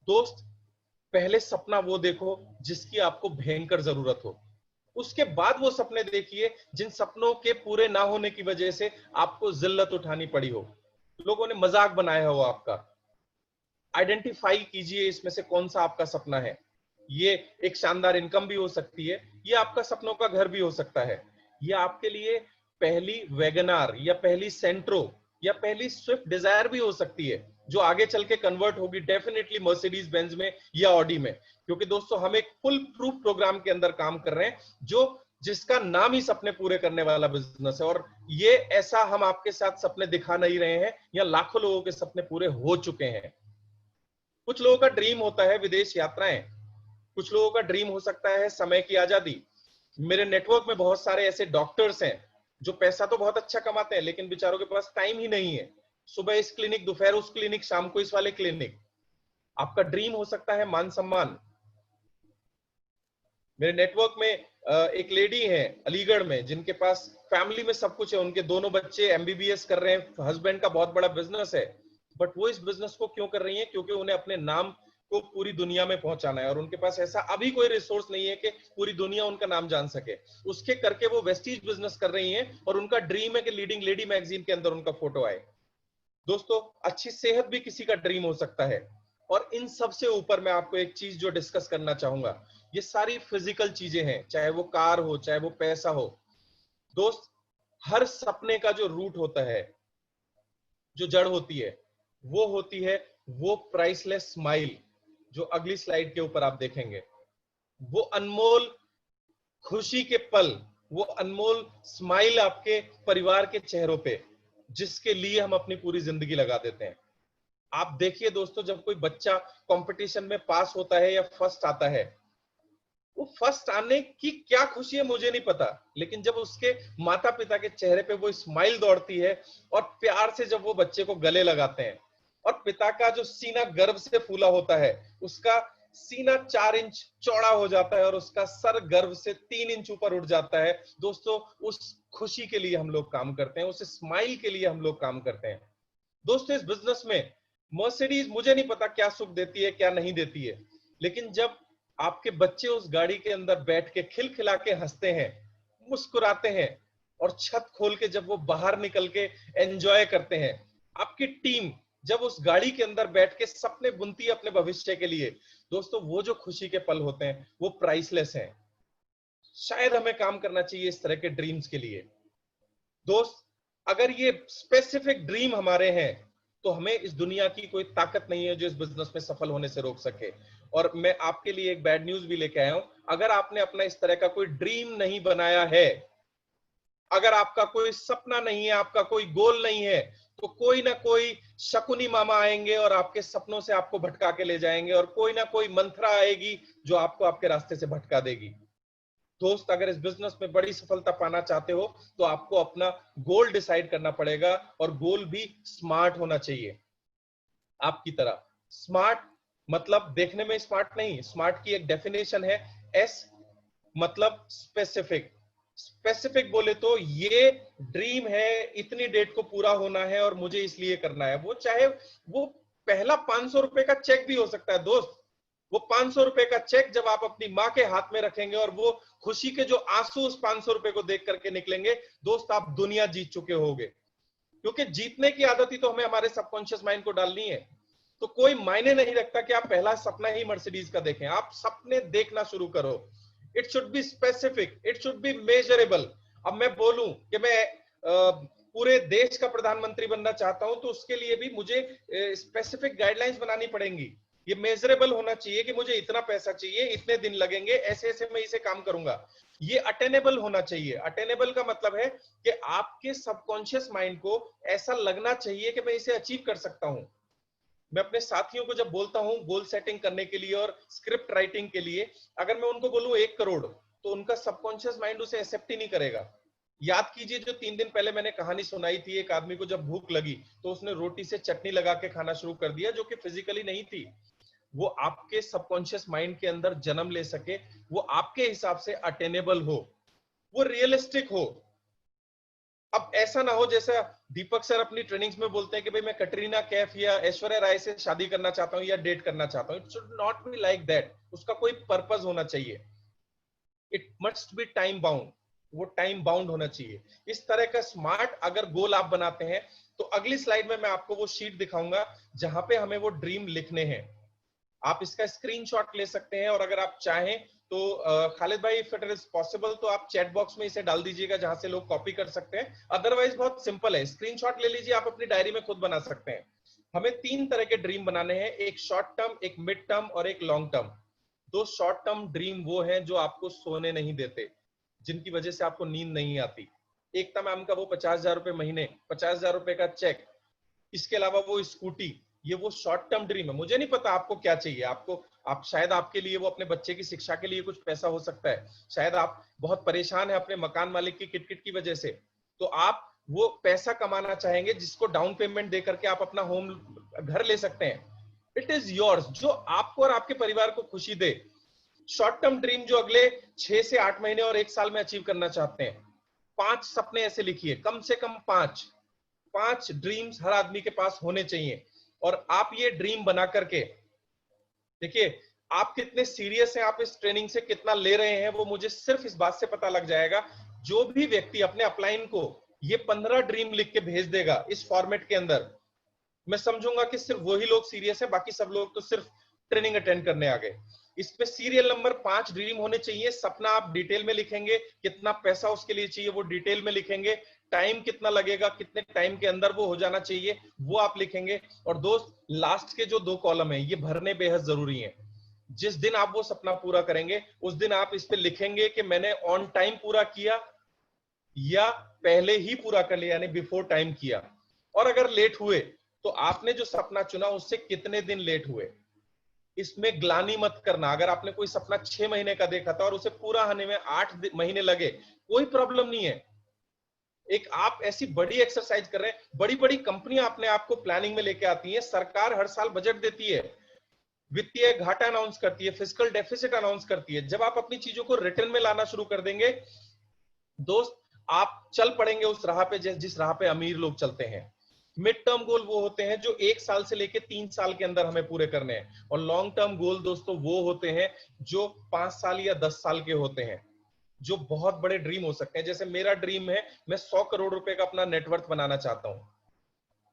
दोस्त, पहले सपना वो देखो जिसकी आपको भयंकर जरूरत हो, उसके बाद वो सपने देखिए जिन सपनों के पूरे ना होने की वजह से आपको जिल्लत उठानी पड़ी हो, लोगों ने मजाक बनाया हो आपका। आइडेंटिफाई कीजिए इसमें से कौन सा आपका सपना है। ये एक शानदार इनकम भी हो सकती है, ये आपका सपनों का घर भी हो सकता है, ये आपके लिए पहली वैगनार या पहली सेंट्रो या पहली स्विफ्ट डिजायर भी हो सकती है, जो आगे चल के कन्वर्ट होगी डेफिनेटली मर्सिडीज बेंज में या ऑडी में। क्योंकि दोस्तों हम एक फुल प्रूफ प्रोग्राम के अंदर काम कर रहे हैं जिसका नाम ही सपने पूरे करने वाला बिजनेस है। और ये ऐसा हम आपके साथ सपने दिखा नहीं रहे हैं, या लाखों लोगों के सपने पूरे हो चुके हैं। कुछ लोगों का ड्रीम होता है विदेश यात्राएं, कुछ लोगों का ड्रीम हो सकता है समय की आजादी। मेरे नेटवर्क में बहुत सारे ऐसे डॉक्टर्स हैं जो पैसा तो बहुत अच्छा कमाते हैं, लेकिन बेचारों के पास टाइम ही नहीं है। सुबह इस क्लिनिक, दोपहर उस क्लिनिक, शाम को इस वाले क्लिनिक। आपका ड्रीम हो सकता है मान सम्मान। मेरे नेटवर्क में एक लेडी है अलीगढ़ में, जिनके पास फैमिली में सब कुछ है, उनके दोनों बच्चे एमबीबीएस कर रहे हैं, हस्बैंड का बहुत बड़ा बिजनेस है, बट वो इस बिजनेस को क्यों कर रही है? क्योंकि उन्हें अपने नाम को पूरी दुनिया में पहुंचाना है, और उनके पास ऐसा अभी कोई रिसोर्स नहीं है कि पूरी दुनिया उनका नाम जान सके। उसके करके वो वेस्टीज बिजनेस कर रही हैं, और उनका ड्रीम है कि लीडिंग लेडी मैगजीन के अंदर उनका फोटो आए। दोस्तों, अच्छी सेहत भी किसी का ड्रीम हो सकता है। और इन सब से ऊपर मैं आपको एक चीज जो डिस्कस करना चाहूंगा, ये सारी फिजिकल चीजें हैं, चाहे वो कार हो, चाहे वो पैसा हो। दोस्त, हर सपने का जो रूट होता है, जो जड़ होती है, वो होती है वो प्राइसलेस स्माइल, जो अगली स्लाइड के ऊपर आप देखेंगे। वो अनमोल खुशी के पल, वो अनमोल स्माइल आपके परिवार के चेहरों पे, जिसके लिए हम अपनी पूरी जिंदगी लगा देते हैं। आप देखिए दोस्तों, जब कोई बच्चा कंपटीशन में पास होता है या फर्स्ट आता है, वो फर्स्ट आने की क्या खुशी है मुझे नहीं पता, लेकिन जब उसके माता पिता के चेहरे पे वो स्माइल दौड़ती है, और प्यार से जब वो बच्चे को गले लगाते हैं, और पिता का जो सीना गर्व से फूला होता है, उसका सीना 4 इंच चौड़ा हो जाता है और उसका सर गर्व से 3 इंच ऊपर उठ जाता है। दोस्तों, उस खुशी के लिए हम लोग काम करते हैं, उस स्माइल के लिए हम लोग काम करते हैं। दोस्तों, इस बिजनेस में मर्सिडीज मुझे नहीं पता क्या सुख देती है क्या नहीं देती है, लेकिन जब आपके बच्चे उस गाड़ी के अंदर बैठ के खिलखिला के हंसते हैं, मुस्कुराते हैं, और छत खोल के जब वो बाहर निकल के एंजॉय करते हैं, आपकी टीम जब उस गाड़ी के अंदर बैठ के सपने बुनती है अपने भविष्य के लिए, दोस्तों वो जो खुशी के पल होते हैं वो प्राइसलेस हैं। शायद हमें काम करना चाहिए इस तरह के ड्रीम्स के लिए। दोस्त, अगर ये स्पेसिफिक ड्रीम हमारे हैं, तो हमें इस दुनिया की कोई ताकत नहीं है जो इस बिजनेस में सफल होने से रोक सके। और मैं आपके लिए एक बैड न्यूज भी लेके आया हूं। अगर आपने अपना इस तरह का कोई ड्रीम नहीं बनाया है, अगर आपका कोई सपना नहीं है, आपका कोई गोल नहीं है, तो कोई ना कोई शकुनी मामा आएंगे और आपके सपनों से आपको भटका के ले जाएंगे, और कोई ना कोई मंत्रा आएगी जो आपको आपके रास्ते से भटका देगी। दोस्त, अगर इस बिजनेस में बड़ी सफलता पाना चाहते हो, तो आपको अपना गोल डिसाइड करना पड़ेगा, और गोल भी स्मार्ट होना चाहिए। आपकी तरह। स्मार्ट मतलब देखने में स्मार्ट नहीं, स्मार्ट की एक डेफिनेशन है, एस मतलब स्पेसिफिक। स्पेसिफिक बोले तो ये ड्रीम है, इतनी डेट को पूरा होना है और मुझे इसलिए करना है। वो चाहे वो पहला 500 रुपए का चेक भी हो सकता है दोस्त। वो 500 रुपए का चेक जब आप अपनी माँ के हाथ में रखेंगे और वो खुशी के जो आंसू उस 500 रुपए को देख करके निकलेंगे, दोस्त आप दुनिया जीत चुके होगे। क्योंकि जीतने की आदत ही तो हमें हमारे सबकॉन्शियस माइंड को डालनी है। तो कोई मायने नहीं रखता कि आप पहला सपना ही मर्सिडीज का देखें, आप सपने देखना शुरू करो। It should be specific, it should be measurable. अब मैं बोलूं कि मैं पूरे देश का प्रधानमंत्री बनना चाहता हूं, तो उसके लिए भी मुझे स्पेसिफिक गाइडलाइंस बनानी पड़ेंगी। ये मेजरेबल होना चाहिए कि मुझे इतना पैसा चाहिए, इतने दिन लगेंगे, ऐसे ऐसे मैं इसे काम करूंगा। ये अटेनेबल होना चाहिए। अटेनेबल का मतलब है कि आपके सबकॉन्शियस माइंड को ऐसा लगना चाहिए कि मैं इसे अचीव कर सकता हूं। मैं अपने साथियों को जब बोलता हूं गोल सेटिंग करने के लिए और स्क्रिप्ट राइटिंग के लिए, अगर मैं उनको बोलूं 1 करोड़, तो उनका सबकॉन्शियस माइंड उसे एक्सेप्ट ही नहीं करेगा। याद कीजिए जो 3 दिन पहले मैंने कहानी सुनाई थी, एक आदमी को जब भूख लगी तो उसने रोटी से चटनी लगा के खाना शुरू कर दिया, जो कि फिजिकली नहीं थी। वो आपके सबकॉन्शियस माइंड के अंदर जन्म ले सके, वो आपके हिसाब से अटेनेबल हो, वो रियलिस्टिक हो। अब ऐसा ना हो जैसा दीपक सर अपनी ट्रेनिंग्स में बोलते हैं कि भाई मैं कटरीना कैफ या ऐश्वर्या राय से शादी करना चाहता हूं या डेट करना चाहता हूं। It should not be like that. उसका कोई पर्पस होना चाहिए। It must be time bound, वो टाइम बाउंड होना चाहिए। इस तरह का स्मार्ट अगर गोल आप बनाते हैं, तो अगली स्लाइड में मैं आपको वो शीट दिखाऊंगा जहां पे हमें वो ड्रीम लिखने हैं। आप इसका स्क्रीनशॉट ले सकते हैं, और अगर आप चाहें तो खालिद भाई, इफ इट इज पॉसिबल तो आप चैट बॉक्स में इसे डाल दीजिएगा जहां से लोग कॉपी कर सकते हैं। अदरवाइज बहुत सिंपल है, स्क्रीनशॉट ले लीजिए, आप अपनी डायरी में खुद बना सकते हैं। हमें 3 तरह के ड्रीम बनाने हैं, एक शॉर्ट टर्म, एक मिड टर्म और एक long term. 2 short term dream वो हैं जो आपको सोने नहीं देते, जिनकी वजह से आपको नींद नहीं आती। एक था मैम का वो 50,000 रुपए महीने, 50,000 रुपए का चेक, इसके अलावा वो स्कूटी, ये वो शॉर्ट टर्म ड्रीम है। मुझे नहीं पता आपको क्या चाहिए। आप शायद आपके लिए वो अपने बच्चे की शिक्षा के लिए कुछ पैसा हो सकता है, शायद आप बहुत परेशान है अपने मकान मालिक की किटकिट की वजह से, तो आप वो पैसा कमाना चाहेंगे जिसको डाउन पेमेंट दे करके आप अपना होम घर ले सकते हैं। इट इज योर्स, जो आपको और आपके परिवार को खुशी दे। शॉर्ट टर्म ड्रीम जो अगले 6 से 8 महीने और 1 साल में अचीव करना चाहते हैं, 5 सपने ऐसे लिखिए, कम से कम 5 ड्रीम्स हर आदमी के पास होने चाहिए। और आप ये ड्रीम बना करके देखिए आप कितने सीरियस हैं, आप इस ट्रेनिंग से कितना ले रहे हैं, वो मुझे सिर्फ इस बात से पता लग जाएगा। जो भी व्यक्ति अपने अपलाइन को ये 15 ड्रीम लिख के भेज देगा इस फॉर्मेट के अंदर, मैं समझूंगा कि सिर्फ वही लोग सीरियस है, बाकी सब लोग तो सिर्फ ट्रेनिंग अटेंड करने आ गए। इसमें सीरियल नंबर 5 ड्रीम होने चाहिए। सपना आप डिटेल में लिखेंगे, कितना पैसा उसके लिए चाहिए वो डिटेल में लिखेंगे, टाइम कितना लगेगा, कितने टाइम के अंदर वो हो जाना चाहिए वो आप लिखेंगे। और दोस्त लास्ट के जो 2 कॉलम है ये भरने बेहद जरूरी है। जिस दिन आप वो सपना पूरा करेंगे उस दिन आप इस पे लिखेंगे कि मैंने ऑन टाइम पूरा किया या पहले ही पूरा कर लिया, यानी बिफोर टाइम किया। और अगर लेट हुए तो आपने जो सपना चुना उससे कितने दिन लेट हुए। इसमें ग्लानि मत करना। अगर आपने कोई सपना 6 महीने का देखा था और उसे पूरा होने में 8 महीने लगे, कोई प्रॉब्लम नहीं है। एक आप ऐसी बड़ी एक्सरसाइज कर रहे हैं, बड़ी बड़ी कंपनियां अपने आप को प्लानिंग में लेके आती हैं, सरकार हर साल बजट देती है, वित्तीय घाटा अनाउंस करती है, फिस्कल डेफिसिट अनाउंस करती है। जब आप अपनी चीजों को रिटर्न में लाना शुरू कर देंगे दोस्त, आप चल पड़ेंगे उस राह पे जिस राह पे अमीर लोग चलते हैं। मिड टर्म गोल वो होते हैं जो 1 साल से लेके 3 साल के अंदर हमें पूरे करने हैं, और लॉन्ग टर्म गोल दोस्तों वो होते हैं जो 5 साल या 10 साल के होते हैं, जो बहुत बड़े ड्रीम हो सकते हैं। जैसे मेरा ड्रीम है, मैं 100 करोड़ रुपए का अपना नेटवर्थ बनाना चाहता हूं।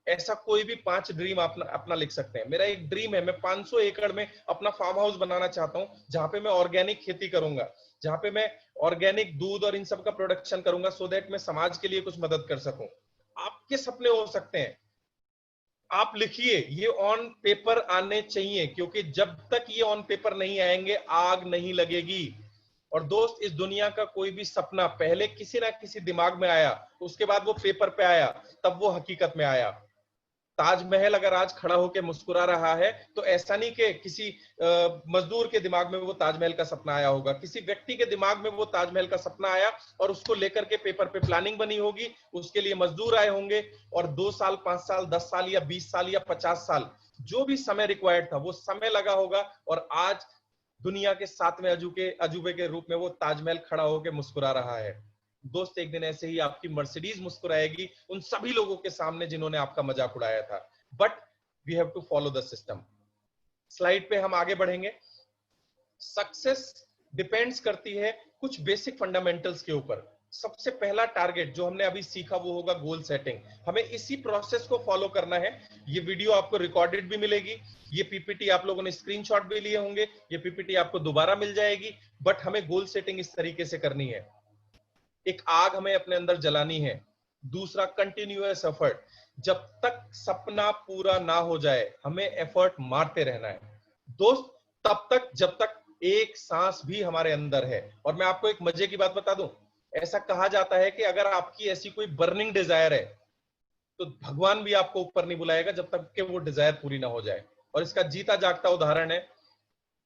ऐसा कोई भी 5 ड्रीम अपना लिख सकते हैं। मेरा एक ड्रीम है, मैं 500 एकड़ में अपना फार्म हाउस बनाना चाहता हूं, जहां पे मैं ऑर्गेनिक खेती करूंगा, जहां पे मैं ऑर्गेनिक दूध और इन सब का प्रोडक्शन करूंगा, सो दैट मैं समाज के लिए कुछ मदद कर सकूं। आपके सपने हो सकते हैं, आप लिखिए, ये ऑन पेपर आने चाहिए, क्योंकि जब तक ये ऑन पेपर नहीं आएंगे आग नहीं लगेगी। और दोस्त, इस दुनिया का कोई भी सपना पहले किसी ना किसी दिमाग में आया, उसके बाद वो पेपर पे आया, तब वो हकीकत में आया। ताजमहल अगर आज खड़ा होकर मुस्कुरा रहा है तो ऐसा नहीं कि किसी मजदूर के दिमाग में वो ताजमहल का सपना आया होगा, किसी व्यक्ति के दिमाग में वो ताजमहल का सपना आया और उसको लेकर के पेपर पे प्लानिंग बनी होगी, उसके लिए मजदूर आए होंगे, और 2 साल, 5 साल, 10 साल या 20 साल या 50 साल जो भी समय रिक्वायर्ड था वो समय लगा होगा, और आज दुनिया के 7वें अजूबे के रूप में वो ताजमहल खड़ा होकर मुस्कुरा रहा है। दोस्त, एक दिन ऐसे ही आपकी मर्सिडीज मुस्कुराएगी उन सभी लोगों के सामने जिन्होंने आपका मजाक उड़ाया था। But we have to follow the system. Slide पे हम आगे बढ़ेंगे। सक्सेस डिपेंड्स करती है कुछ बेसिक फंडामेंटल्स के ऊपर। सबसे पहला टारगेट जो हमने अभी सीखा वो होगा गोल सेटिंग। हमें इसी प्रोसेस को फॉलो करना है। ये वीडियो आपको रिकॉर्डेड भी मिलेगी, ये पीपीटी आप लोगों ने स्क्रीनशॉट भी लिए होंगे, ये पीपीटी आपको दोबारा मिल जाएगी। बट हमें गोल सेटिंग इस तरीके से करनी है। एक आग हमें अपने अंदर जलानी है। दूसरा, कंटिन्यूअस एफर्ट। जब तक सपना पूरा ना हो जाए हमें एफर्ट मारते रहना है दोस्त, तब तक जब तक एक सांस भी हमारे अंदर है। और मैं आपको एक मजे की बात बता दूं, ऐसा कहा जाता है कि अगर आपकी ऐसी कोई बर्निंग डिजायर है तो भगवान भी आपको ऊपर नहीं बुलाएगा जब तक कि वो डिजायर पूरी ना हो जाए। और इसका जीता जागता उदाहरण है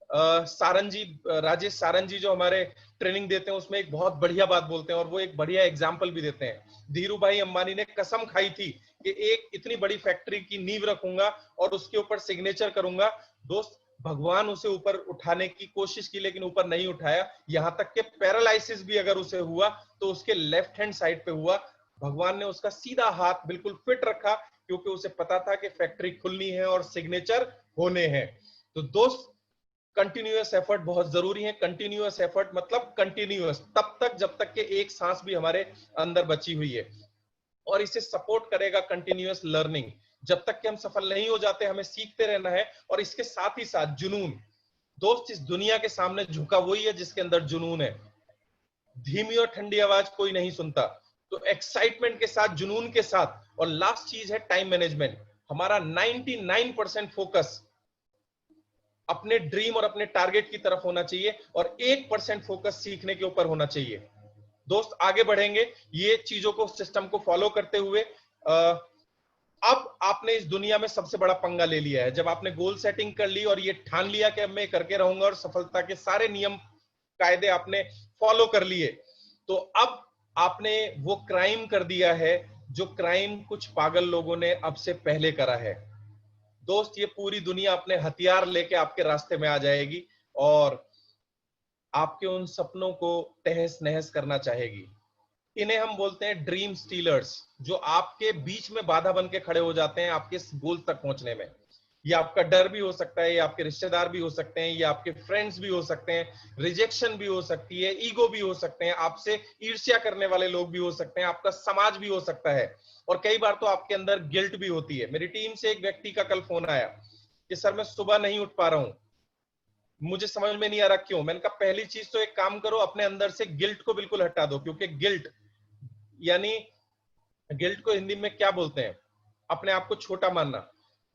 राजेश सारंग जी जो हमारे ट्रेनिंग देते हैं, उसमें एक बहुत बढ़िया बात बोलते हैं और वो एक बढ़िया एग्जाम्पल भी देते हैं। धीरू भाई अंबानी ने कसम खाई थी कि एक इतनी बड़ी फैक्ट्री की नींव रखूंगा और उसके ऊपर सिग्नेचर करूंगा। दोस्त, भगवान उसे ऊपर उठाने की कोशिश की लेकिन ऊपर नहीं उठाया। यहां तक कि पैरालाइसिस भी अगर उसे हुआ तो उसके लेफ्ट हैंड साइड पे हुआ। भगवान ने उसका सीधा हाथ बिल्कुल फिट रखा क्योंकि उसे पता था कि फैक्ट्री खुलनी है और सिग्नेचर होने हैं। तो दोस्त, कंटिन्यूअस एफर्ट बहुत जरूरी है। कंटिन्यूअस एफर्ट मतलब कंटिन्यूअस तब तक जब तक कि एक सांस भी हमारे अंदर बची हुई है। और इसे सपोर्ट करेगा कंटिन्यूअस लर्निंग। जब तक कि हम सफल नहीं हो जाते हमें सीखते रहना है। और इसके साथ ही साथ जुनून। दोस्त, इस दुनिया के सामने झुका वही है जिसके अंदर जुनून है। धीमी और ठंडी आवाज कोई नहीं सुनता, तो एक्साइटमेंट के साथ, जुनून के साथ। और लास्ट चीज है टाइम मैनेजमेंट। हमारा 99% फोकस अपने ड्रीम और अपने टारगेट की तरफ होना चाहिए और 1% फोकस सीखने के ऊपर होना चाहिए। दोस्त, आगे बढ़ेंगे ये चीजों को, सिस्टम को फॉलो करते हुए। अब आपने इस दुनिया में सबसे बड़ा पंगा ले लिया है। जब आपने गोल सेटिंग कर ली और ये ठान लिया कि अब मैं करके रहूंगा और सफलता के सारे नियम कायदे आपने फॉलो कर लिए, तो अब आपने वो क्राइम कर दिया है जो क्राइम कुछ पागल लोगों ने अब से पहले करा है। दोस्त, ये पूरी दुनिया अपने हथियार लेके आपके रास्ते में आ जाएगी और आपके उन सपनों को तहस नहस करना चाहेगी। इन्हें हम बोलते हैं ड्रीम स्टीलर्स, जो आपके बीच में बाधा बन के खड़े हो जाते हैं आपके गोल तक पहुंचने में। ये आपका डर भी हो सकता है, ये आपके रिश्तेदार भी हो सकते हैं, ये आपके फ्रेंड्स भी हो सकते हैं, रिजेक्शन भी हो सकती है, ईगो भी हो सकते हैं, आपसे ईर्ष्या करने वाले लोग भी हो सकते हैं, आपका समाज भी हो सकता है। और कई बार तो आपके अंदर गिल्ट भी होती है। मेरी टीम से एक व्यक्ति का कल फोन आया कि सर मैं सुबह नहीं उठ पा रहा हूं, मुझे समझ में नहीं आ रहा क्यों। मैंने कहा पहली चीज तो एक काम करो, अपने अंदर से गिल्ट को बिल्कुल हटा दो। क्योंकि गिल्ट यानी, गिल्ट को हिंदी में क्या बोलते हैं, अपने आप को छोटा मानना।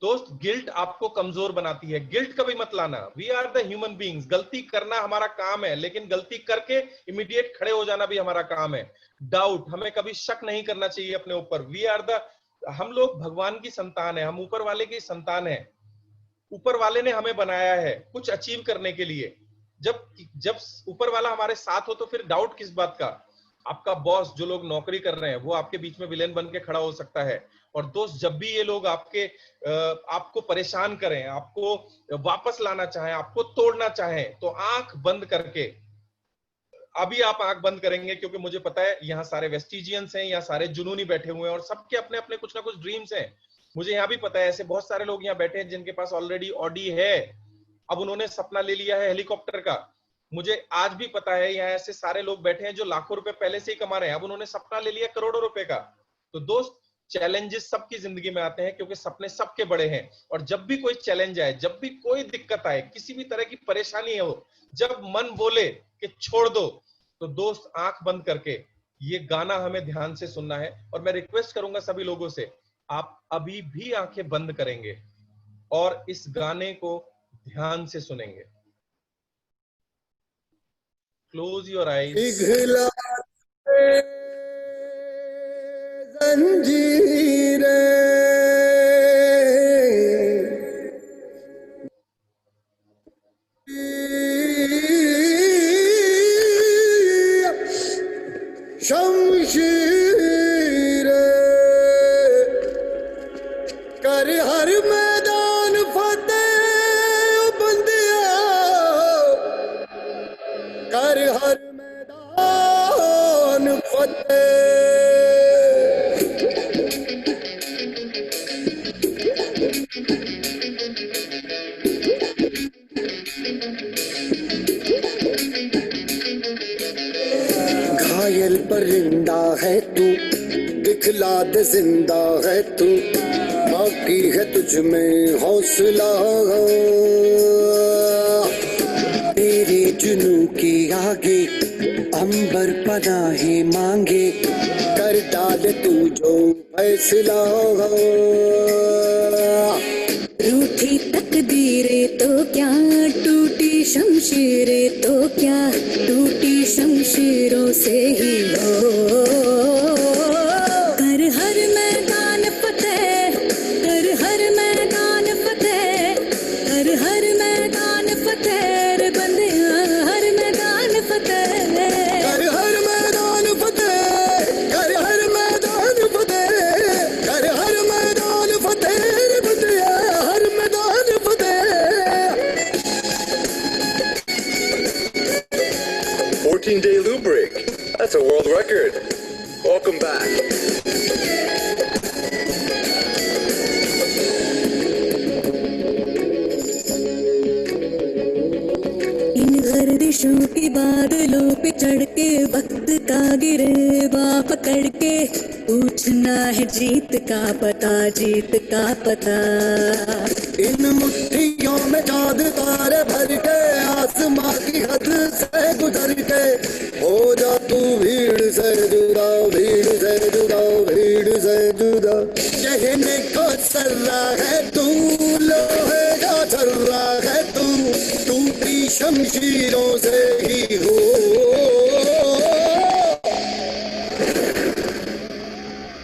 दोस्त, गिल्ट आपको कमजोर बनाती है। गिल्ट कभी मत लाना। We are the human beings. गलती करना हमारा काम है, लेकिन गलती करके इमीडिएट खड़े हो जाना भी हमारा काम है। डाउट, हमें कभी शक नहीं करना चाहिए अपने ऊपर। वी आर द, हम लोग भगवान की संतान है, हम ऊपर वाले की संतान है। ऊपर वाले ने हमें बनाया है कुछ अचीव करने के लिए। जब ऊपर वाला हमारे साथ हो तो फिर डाउट किस बात का। आपका बॉस, जो लोग नौकरी कर रहे हैं, वो आपके बीच में विलेन बन के खड़ा हो सकता है। और दोस्त, जब भी ये लोग आपको परेशान करें, आपको वापस लाना चाहें, आपको तोड़ना चाहें, तो आंख बंद करके, अभी आप आंख बंद करेंगे क्योंकि मुझे पता है यहाँ सारे वेस्टिजियंस हैं, यहाँ सारे जुनूनी बैठे हुए हैं और सबके अपने अपने कुछ ना कुछ ड्रीम्स हैं। मुझे यहाँ भी पता है ऐसे बहुत सारे लोग यहाँ बैठे हैं जिनके पास ऑलरेडी ऑडी है, अब उन्होंने सपना ले लिया है हेलीकॉप्टर का। मुझे आज भी पता है यहाँ ऐसे सारे लोग बैठे हैं जो लाखों रुपए पहले से ही कमा रहे हैं, अब उन्होंने सपना ले लिया करोड़ों रुपए का। तो दोस्त, चैलेंजेस सबकी जिंदगी में आते हैं क्योंकि सपने सबके बड़े हैं। और जब भी कोई चैलेंज आए, जब भी कोई दिक्कत आए, किसी भी तरह की परेशानी हो, जब मन बोले कि छोड़ दो, तो दोस्त आंख बंद करके ये गाना हमें ध्यान से सुनना है। और मैं रिक्वेस्ट करूंगा सभी लोगों से, आप अभी भी आंखें बंद करेंगे और इस गाने को ध्यान से सुनेंगे। Close your eyes. पिघला जंजीरें, शमशीरें, कर हर मैदान घायल परिंदा है तू, दिखला दे जिंदा है तू, बाकी है तुझ में हौसला। तेरे जुनू के आगे अंबर पनाहे मांगे, कर डाल तू जो फैसला। रूठी तकदीरें तो क्या, टूटी शमशीरें तो क्या, टूटी शमशीरों से ही हो। कर हर मैदान फतेह, कर हर मैदान फतेह, कर हर मैदान फतेह रे बंदिया, हर मैदान फतेह। कर हर मैदान फतेह, कर हर मैदान फतेह, कर हर मैदान फतेह रे बंदिया, हर मैदान फतेह। 14-day loop break. That's a world record. Welcome back. इन गर्दिशों के बादलों पे चढ़ के वक्त का गिरेबा पकड़ के, पूछना है जीत का पता, जीत का पता। इन मुट्ठियों में चाँद तारे भर के, आसमां की हद से गुजर के, हो जा तू भीड़ से जुदा, भीड़ से जुदा, भीड़ से जुदा। कहने को सर्रा है तू, लोहे का छर्रा है तू, टूटी शमशीरों से ही हो।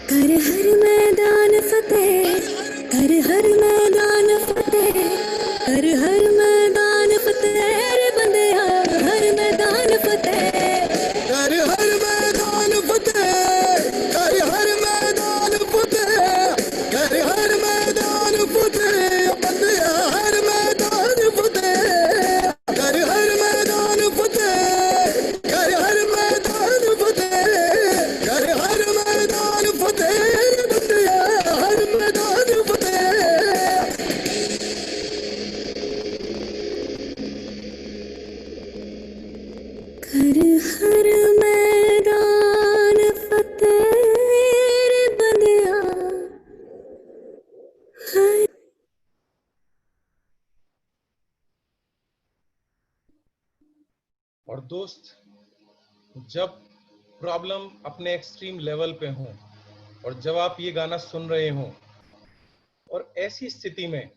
कर हर मैदान फतेह, कर हर मैदान फतेह, कर हर मैदान फतेह रे बंदिया, हर मैदान फतेह। कर हर मैदान फतेह, कर हर मैदान फतेह, कर हर मैदान फतेह बंदिया, हर मैदान फतेह। कर हर मैदान फतेह, कर हर मैदान फतेह, कर हर मैदान फतेह बंदिया, हर मैदान फतेह। कर हर मैदान फतेह रे बंदिया, हर। और दोस्त, जब प्रॉब्लम अपने एक्सट्रीम लेवल पे हो और जब आप ये गाना सुन रहे हो और ऐसी स्थिति में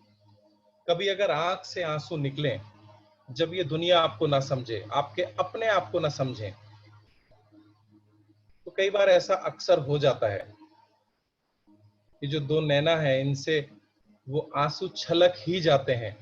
कभी अगर आंख से आंसू निकले, जब ये दुनिया आपको ना समझे, आपके अपने आप को ना समझे, तो कई बार ऐसा अक्सर हो जाता है कि जो दो नैना है इनसे वो आंसू छलक ही जाते हैं।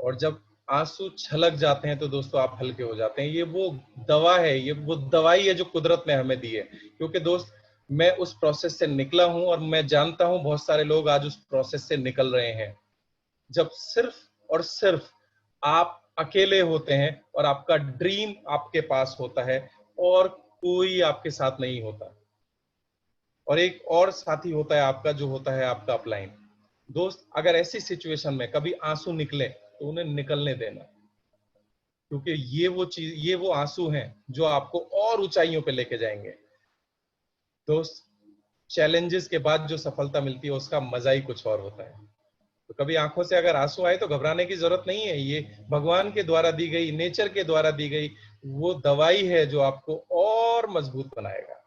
और जब आंसू छलक जाते हैं तो दोस्तों आप हल्के हो जाते हैं। ये वो दवा है, ये वो दवाई है जो कुदरत ने हमें दी है। क्योंकि दोस्त, मैं उस प्रोसेस से निकला हूं और मैं जानता हूं बहुत सारे लोग आज उस प्रोसेस से निकल रहे हैं। जब सिर्फ और सिर्फ आप अकेले होते हैं और आपका ड्रीम आपके पास होता है और कोई आपके साथ नहीं होता, और एक और साथी होता है आपका, जो होता है आपका अपलाइन। दोस्त, अगर ऐसी सिचुएशन में कभी आंसू निकले तो उन्हें निकलने देना, क्योंकि ये वो आंसू हैं जो आपको और ऊंचाइयों पे लेके जाएंगे। दोस्त, चैलेंजेस के बाद जो सफलता मिलती है उसका मजा ही कुछ और होता है। तो कभी आंखों से अगर आंसू आए तो घबराने की जरूरत नहीं है। ये भगवान के द्वारा दी गई, नेचर के द्वारा दी गई वो दवाई है जो आपको और मजबूत बनाएगा।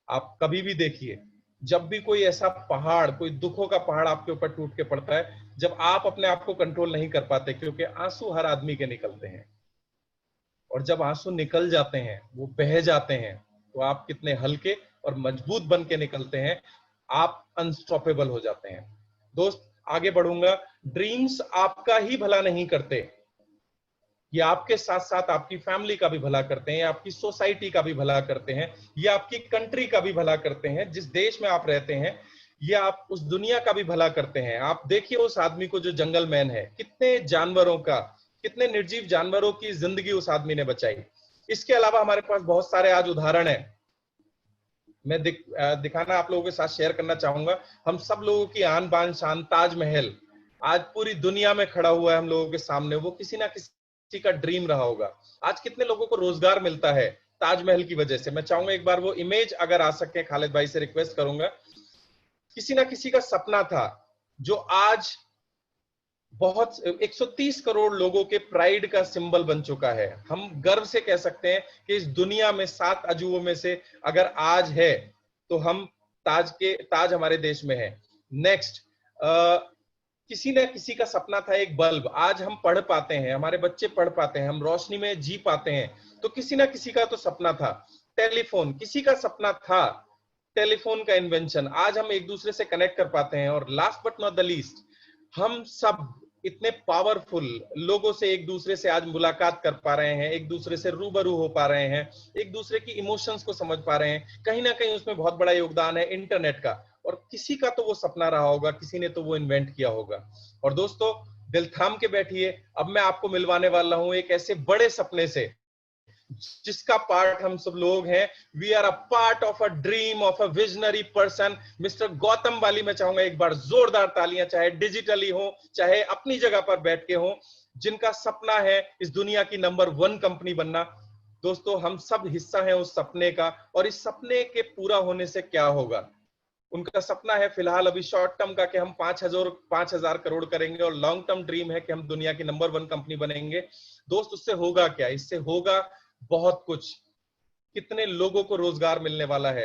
आप कभी भी देखिए, जब भी कोई ऐसा पहाड़, कोई दुखों का पहाड़ आपके ऊपर टूट के पड़ता है, जब आप अपने आप को कंट्रोल नहीं कर पाते, क्योंकि आंसू हर आदमी के निकलते हैं, और जब आंसू निकल जाते हैं, वो बह जाते हैं, तो आप कितने हल्के और मजबूत बन के निकलते हैं, आप अनस्टॉपेबल हो जाते हैं। दोस्त, आगे बढ़ूंगा। ड्रीम्स आपका ही भला नहीं करते, ये आपके साथ साथ आपकी फैमिली का भी भला करते हैं, आपकी सोसाइटी का भी भला करते हैं, ये आपकी कंट्री का भी भला करते हैं, जिस देश में आप रहते हैं, ये आप उस दुनिया का भी भला करते हैं। आप देखिए उस आदमी को जो जंगल मैन है, कितने जानवरों का, कितने निर्जीव जानवरों की जिंदगी उस आदमी ने बचाई। इसके अलावा हमारे पास बहुत सारे आज उदाहरण हैं, मैं दिखाना आप लोगों के साथ शेयर करना चाहूंगा। हम सब लोगों की आन बान शान ताजमहल आज पूरी दुनिया में खड़ा हुआ है हम लोगों के सामने, वो किसी ना किसी का ड्रीम रहा होगा। आज कितने लोगों को रोजगार मिलता है ताजमहल की वजह से। मैं चाहूंगा एक बार वो इमेज अगर आ सके, खालिद भाई से रिक्वेस्ट करूंगा। किसी ना किसी का सपना था जो आज बहुत 130 करोड़ लोगों के प्राइड का सिंबल बन चुका है। हम गर्व से कह सकते हैं कि इस दुनिया में 7 अजूबों में से अगर आज है तो हम ताज हमारे देश में है। नेक्स्ट, किसी न किसी का सपना था एक बल्ब, आज हम पढ़ पाते हैं, हमारे बच्चे पढ़ पाते हैं, हम रोशनी में जी पाते हैं, तो किसी ना किसी का तो सपना था। टेलीफोन, किसी का सपना था टेलीफोन का इन्वेंशन, आज हम एक दूसरे से कनेक्ट कर पाते हैं। और last but not the least, हम सब इतने पावरफुल लोगों से एक दूसरे से आज मुलाकात कर पा रहे हैं, एक दूसरे से रूबरू हो पा रहे हैं, एक दूसरे की इमोशंस को समझ पा रहे हैं। कहीं ना कहीं उसमें बहुत बड़ा योगदान है इंटरनेट का, और किसी का तो वो सपना रहा होगा, किसी ने तो वो इन्वेंट किया होगा। और दोस्तों, दिल थाम के बैठिए, अब मैं आपको मिलवाने वाला हूं एक ऐसे बड़े सपने से जिसका पार्ट हम सब लोग हैं। We are a part of a dream of a visionary person, mister Gautam वाली। मैं चाहूंगा एक बार जोरदार तालियां, चाहे डिजिटली हो चाहे अपनी जगह पर बैठ के हो, जिनका सपना है इस दुनिया की नंबर 1 कंपनी बनना। दोस्तों, हम सब हिस्सा हैं उस सपने का, और इस सपने के पूरा होने से क्या होगा। उनका सपना है फिलहाल अभी शॉर्ट टर्म का कि हम 5,000 करोड़ करेंगे, और लॉन्ग टर्म ड्रीम है कि हम दुनिया की नंबर 1 कंपनी बनेंगे। दोस्त, उससे होगा क्या? इससे होगा बहुत कुछ। कितने लोगों को रोजगार मिलने वाला है,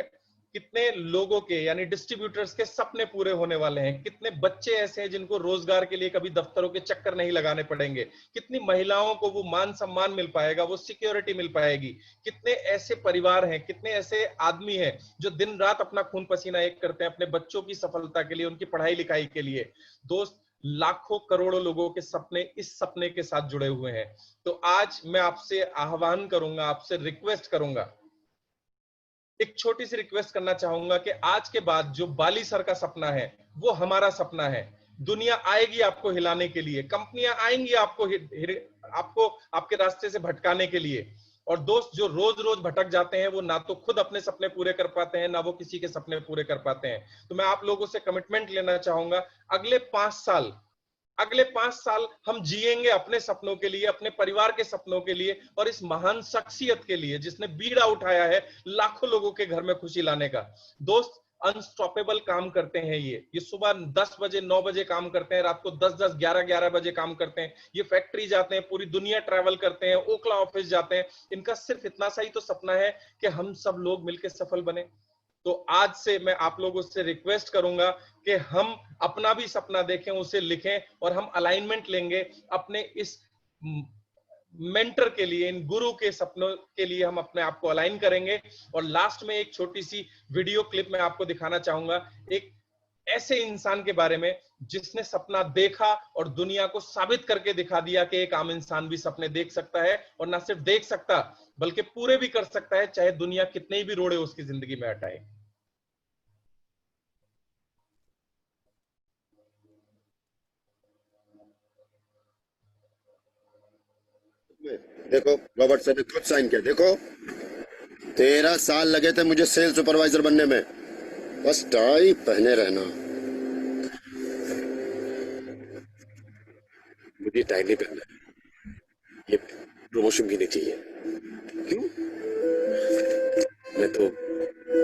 कितने लोगों के यानी डिस्ट्रीब्यूटर्स के सपने पूरे होने वाले हैं, कितने बच्चे ऐसे हैं जिनको रोजगार के लिए कभी दफ्तरों के चक्कर नहीं लगाने पड़ेंगे, कितनी महिलाओं को वो मान सम्मान मिल पाएगा, वो सिक्योरिटी मिल पाएगी, कितने ऐसे परिवार हैं, कितने ऐसे आदमी हैं जो दिन रात अपना खून पसीना एक करते हैं अपने बच्चों की सफलता के लिए, उनकी पढ़ाई लिखाई के लिए। दोस्त, लाखों करोड़ों लोगों के सपने इस सपने के साथ जुड़े हुए हैं। तो आज मैं आपसे आह्वान करूंगा, आपसे रिक्वेस्ट करूंगा, एक छोटी सी रिक्वेस्ट करना चाहूंगा कि आज के बाद जो बाली सर का सपना है वो हमारा सपना है। दुनिया आएगी आपको हिलाने के लिए, कंपनियां आएंगी आपको आपके रास्ते से भटकाने के लिए। और दोस्त, जो रोज रोज भटक जाते हैं वो ना तो खुद अपने सपने पूरे कर पाते हैं, ना वो किसी के सपने पूरे कर पाते हैं। तो मैं आप लोगों से कमिटमेंट लेना चाहूंगा, अगले 5 साल हम जिएंगे अपने सपनों के लिए, अपने परिवार के सपनों के लिए, और इस महान शख्सियत के लिए जिसने बीड़ा उठाया है लाखों लोगों के घर में खुशी लाने का। दोस्त, अनस्टॉपेबल काम करते हैं ये सुबह 10 बजे 9 बजे काम करते हैं, रात को 10 11 बजे काम करते हैं, ये फैक्ट्री जाते हैं, पूरी दुनिया ट्रैवल करते हैं, ओखला ऑफिस जाते हैं। इनका सिर्फ इतना सा ही तो सपना है कि हम सब लोग मिलकर सफल बने। तो आज से मैं आप लोगों से रिक्वेस्ट करूंगा कि हम अपना भी सपना देखें, उसे लिखें, और हम अलाइनमेंट लेंगे अपने इस मेंटर के लिए, इन गुरु के सपनों के लिए हम अपने आप को अलाइन करेंगे। और लास्ट में एक छोटी सी वीडियो क्लिप मैं आपको दिखाना चाहूंगा, एक ऐसे इंसान के बारे में जिसने सपना देखा और दुनिया को साबित करके दिखा दिया कि एक आम इंसान भी सपने देख सकता है, और ना सिर्फ देख सकता बल्कि पूरे भी कर सकता है, चाहे दुनिया कितने भी रोड़े उसकी जिंदगी में हटाए। देखो, रॉबर्ट सर ने खुद साइन किया। देखो, 13 साल लगे थे मुझे सेल सुपरवाइजर बनने में, बस टाई पहने रहना। मुझे टाई नहीं पहनना, ये प्रमोशन भी नहीं चाहिए। क्यों? मैं तो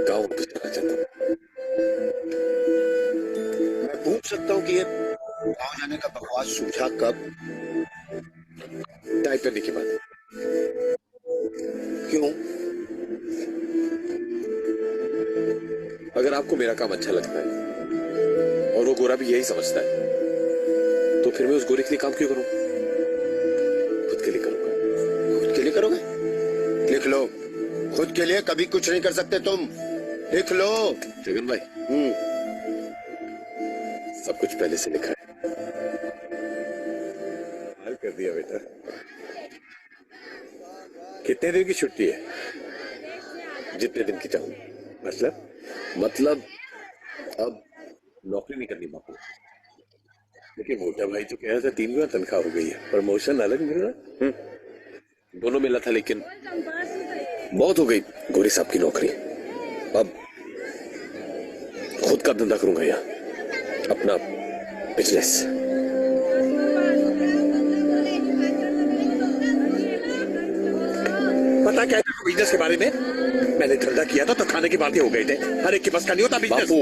गाँव वापस जाना चाहता हूँ। मैं पूछ सकता हूँ कि ये गाँव जाने का बकवास सूझा कब? टाई पहनने के बाद। क्यों? अगर आपको मेरा काम अच्छा लगता है और वो गोरा भी यही समझता है, तो फिर मैं उस गोरे के लिए काम क्यों करूं? खुद के लिए करूंगा। खुद के लिए करोगे? लिख लो, खुद के लिए कभी कुछ नहीं कर सकते तुम। लिख लो। जगन भाई, सब कुछ पहले से लिखा है। हाल कर दिया बेटा। कितने दिन की छुट्टी है? जितने दिन की चाहूं। मतलब अब नौकरी नहीं करनी बापू। देखिए मोटा भाई तो कह रहा था 3 गुना तनख्वाह हो गई है, प्रमोशन अलग मिल रहा है। दोनों मिला था, लेकिन बहुत हो गई गोरे साहब की नौकरी। अब खुद का धंधा करूंगा यहाँ, अपना बिजनेस। पता क्या है बिजनेस के बारे में? मैंने धंधा किया था तो खाने की बातें हो गए थे। हर एक के पास का नहीं होता बिजनेस। बापू,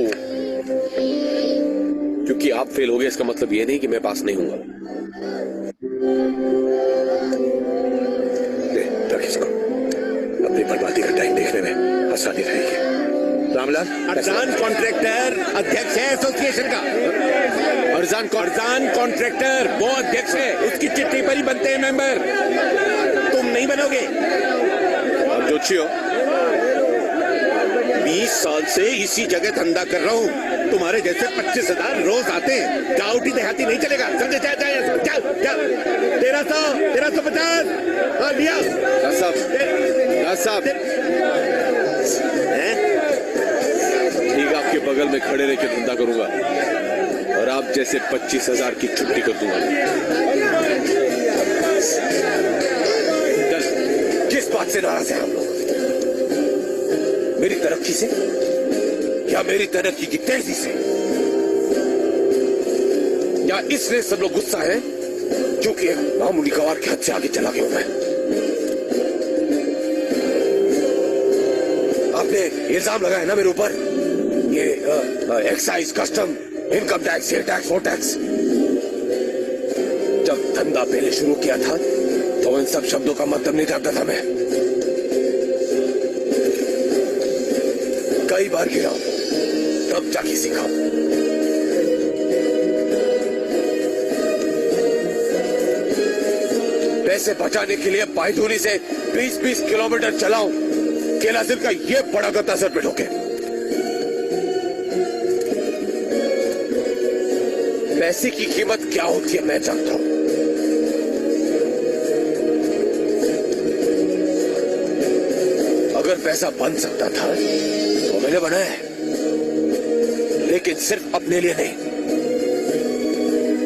क्योंकि आप फेल हो गए इसका मतलब ये नहीं कि मैं पास नहीं हूंगा। रख इसको, अपनी बर्बादी का टाइम देखने में आसानी रहेगी। रामलाल अरजान कॉन्ट्रैक्टर अध्यक्ष है एसोसिएशन का। अरजान कॉन्ट्रैक्टर वो अध्यक्ष है, उसकी चिट्ठी पर ही बनते हैं मेंबर। तुम नहीं बनोगे। आप जोशी हो। 20 साल से इसी जगह धंधा कर रहा हूँ। तुम्हारे जैसे 25,000 रोज आते हैं। गाँवटी देहाती नहीं चलेगा, समझे? चल 1350 लिया साहब। ठीक, आपके बगल में खड़े रह के धंधा करूंगा और आप जैसे 25,000 की छुट्टी कर दूंगा। किस बात से नाराज है हम लोग? मेरी तरक्की से या मेरी तरक्की की तेजी से, या इसलिए सब लोग गुस्सा है क्योंकि एक मामूली गवार के हाथ से आगे चला गया हूं मैं? आपने इल्जाम लगाया ना मेरे ऊपर, ये एक्साइज, कस्टम, इनकम टैक्स, ये टैक्स, वो टैक्स। जब धंधा पहले शुरू किया था तो इन सब शब्दों का मतलब नहीं जानता था मैं। कई बार गिरा तब जाके सीखा। पैसे बचाने के लिए पायधुनी से 20-20 किलोमीटर चलाऊं, केलासिर का ये बड़ा गत्ता सर पे ठोके। पैसे की कीमत क्या होती है मैं जानता हूं। अगर पैसा बन सकता था तो मैंने बनाया है, लेकिन सिर्फ अपने लिए नहीं,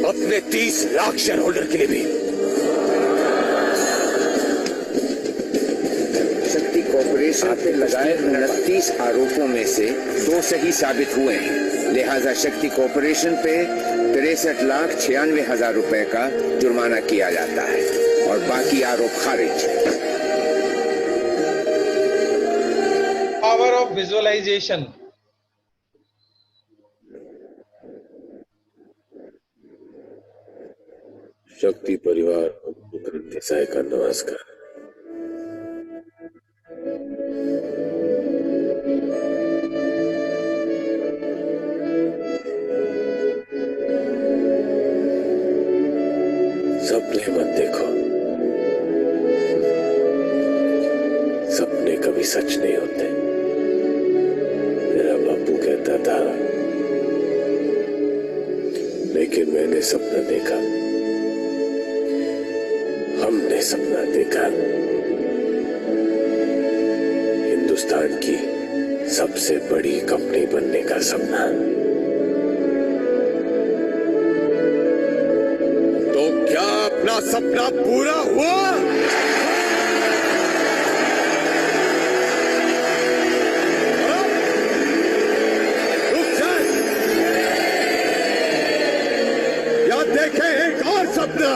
अपने 30 लाख शेयर होल्डर के लिए भी। शक्ति कॉर्पोरेशन पे लगाए 29 आरोपों में से 2 सही साबित हुए हैं, लिहाजा शक्ति कॉर्पोरेशन पे 63,96,000 रुपए का जुर्माना किया जाता है और बाकी आरोप खारिज। Power of visualization. शक्ति परिवार देसाई का नमस्कार। सपने मत देखो, सपने कभी सच नहीं होते, मेरा बापू कहता था। लेकिन मैंने सपना देखा, हमने सपना देखा, हिंदुस्तान की सबसे बड़ी कंपनी बनने का सपना। तो क्या अपना सपना पूरा हुआ? या देखें एक और सपना?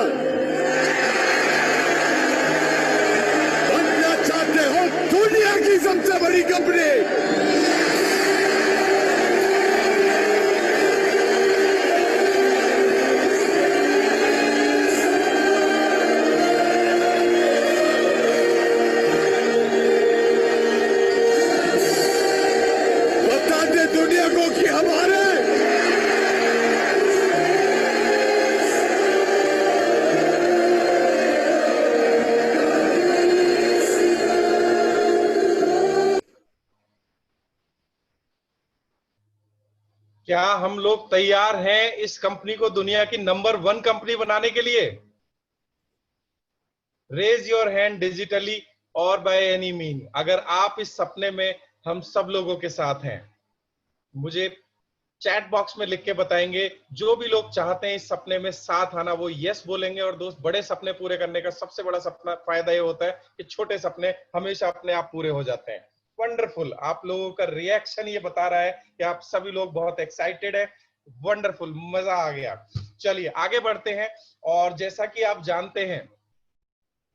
बनना चाहते हो दुनिया की सबसे बड़ी कंपनी? बता दे दुनिया को कि हमारे क्या हम लोग तैयार हैं इस कंपनी को दुनिया की नंबर 1 कंपनी बनाने के लिए? रेज योर हैंड डिजिटली और बाय एनी मीन, अगर आप इस सपने में हम सब लोगों के साथ हैं। मुझे चैट बॉक्स में लिख के बताएंगे। जो भी लोग चाहते हैं इस सपने में साथ आना वो यस बोलेंगे। और दोस्त, बड़े सपने पूरे करने का सबसे बड़ा सपना फायदा ये होता है कि छोटे सपने हमेशा अपने आप पूरे हो जाते हैं। वंडरफुल, आप लोगों का रिएक्शन ये बता रहा है कि आप सभी लोग बहुत एक्साइटेड है। वंडरफुल, मजा आ गया। चलिए आगे बढ़ते हैं। और जैसा कि आप जानते हैं,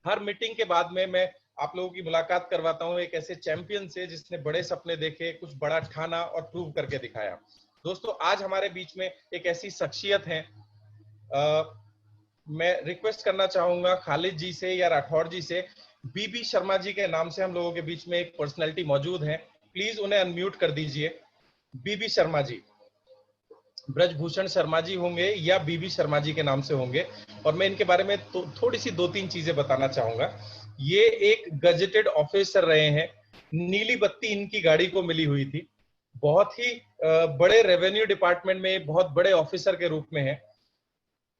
हर मीटिंग के बाद में मैं आप लोगों की मुलाकात करवाता हूं एक ऐसे चैंपियन से जिसने बड़े सपने देखे, कुछ बड़ा ठाना और प्रूव करके दिखाया। दोस्तों, आज हमारे बीच में एक ऐसी शख्सियत है, मैं रिक्वेस्ट करना चाहूंगा खालिद जी से या राठौर जी से, बीबी शर्मा जी के नाम से हम लोगों के बीच में एक पर्सनैलिटी मौजूद है। प्लीज उन्हें अनम्यूट कर दीजिए। बीबी शर्मा जी, ब्रजभूषण शर्मा जी होंगे या बीबी शर्मा जी के नाम से होंगे। और मैं इनके बारे में थोड़ी सी 2-3 चीजें बताना चाहूंगा। ये एक गजेटेड ऑफिसर रहे हैं। नीली बत्ती इनकी गाड़ी को मिली हुई थी। बहुत ही बड़े रेवेन्यू डिपार्टमेंट में बहुत बड़े ऑफिसर के रूप में है।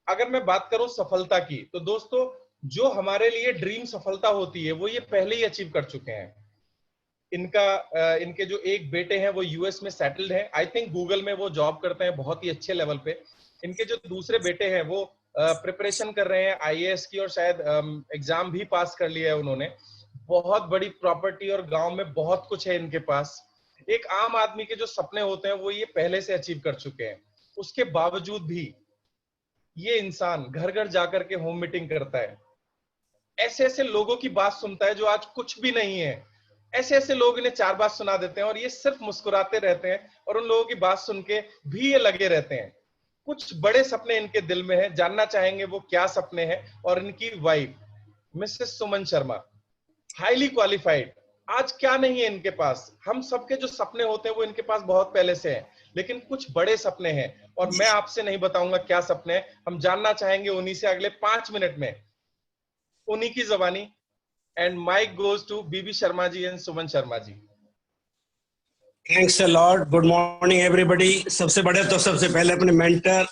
अगर मैं बात करूं सफलता की, तो दोस्तों जो हमारे लिए ड्रीम सफलता होती है वो ये पहले ही अचीव कर चुके हैं। इनके जो एक बेटे हैं वो यूएस में सेटल्ड हैं। आई थिंक गूगल में वो जॉब करते हैं बहुत ही अच्छे लेवल पे। इनके जो दूसरे बेटे हैं वो प्रिपरेशन कर रहे हैं आईएएस की, और शायद एग्जाम भी पास कर लिया है उन्होंने। बहुत बड़ी प्रॉपर्टी और गांव में बहुत कुछ है इनके पास। एक आम आदमी के जो सपने होते हैं वो ये पहले से अचीव कर चुके हैं। उसके बावजूद भी ये इंसान घर घर जाकर के होम मीटिंग करता है, ऐसे ऐसे लोगों की बात सुनता है जो आज कुछ भी नहीं है। ऐसे ऐसे लोग इन्हें 4 बात सुना देते हैं और ये सिर्फ मुस्कुराते रहते हैं और उन लोगों की बात सुन के भी ये लगे रहते हैं। कुछ बड़े सपने इनके दिल में हैं, जानना चाहेंगे वो क्या सपने हैं। और इनकी wife Mrs Suman Sharma, highly qualified, आज क्या नहीं है इनके पास। हम सबके जो सपने होते हैं वो इनके पास बहुत पहले से हैं, लेकिन कुछ बड़े सपने हैं और मैं आपसे नहीं बताऊंगा क्या सपने हैं। हम जानना चाहेंगे उन्हीं से अगले 5 मिनट में, उन्हीं की जबानी। And mike goes to B B Sharma ji and Suman Sharma ji. Thanks a lot. Good morning everybody. सबसे पहले अपने मेंटर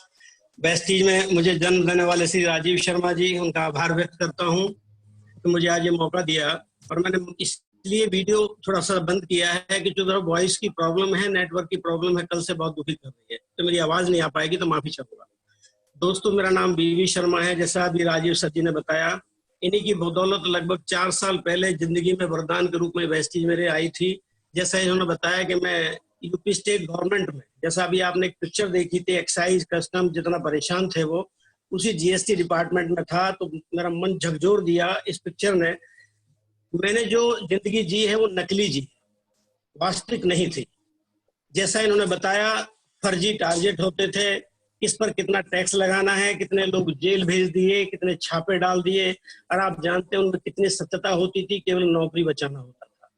वेस्टीज में मुझे जन्म देने वाले श्री राजीव शर्मा जी, उनका आभार व्यक्त करता हूं कि मुझे आज ये मौका दिया। और मैंने इसलिए वीडियो थोड़ा सा बंद किया है कि जो वॉइस की प्रॉब्लम है, नेटवर्क की प्रॉब्लम है, कल से बहुत दुखी कर रही है, तो मेरी आवाज नहीं आ पाएगी, तो माफी चाहूंगा। दोस्तों, मेरा नाम बीबी शर्मा है, जैसा अभी राजीव सर जी ने बताया। इन्हीं की बदौलत लगभग 4 साल पहले जिंदगी में वरदान के रूप में वेस्टीज मेरे आई थी। जैसा इन्होंने बताया कि मैं यूपी स्टेट गवर्नमेंट में, जैसा अभी आपने एक पिक्चर देखी थी, एक्साइज कस्टम जितना परेशान थे वो उसी जीएसटी डिपार्टमेंट में था, तो मेरा मन झकझोर दिया इस पिक्चर ने। मैंने जो जिंदगी जी है वो नकली जी, वास्तविक नहीं थी। जैसा इन्होंने बताया, फर्जी टारगेट होते थे, किस पर कितना टैक्स लगाना है, कितने लोग जेल भेज दिए, कितने छापे डाल दिए, और आप जानते हैं उनमें कितनी सत्यता होती थी, केवल नौकरी बचाना होता था।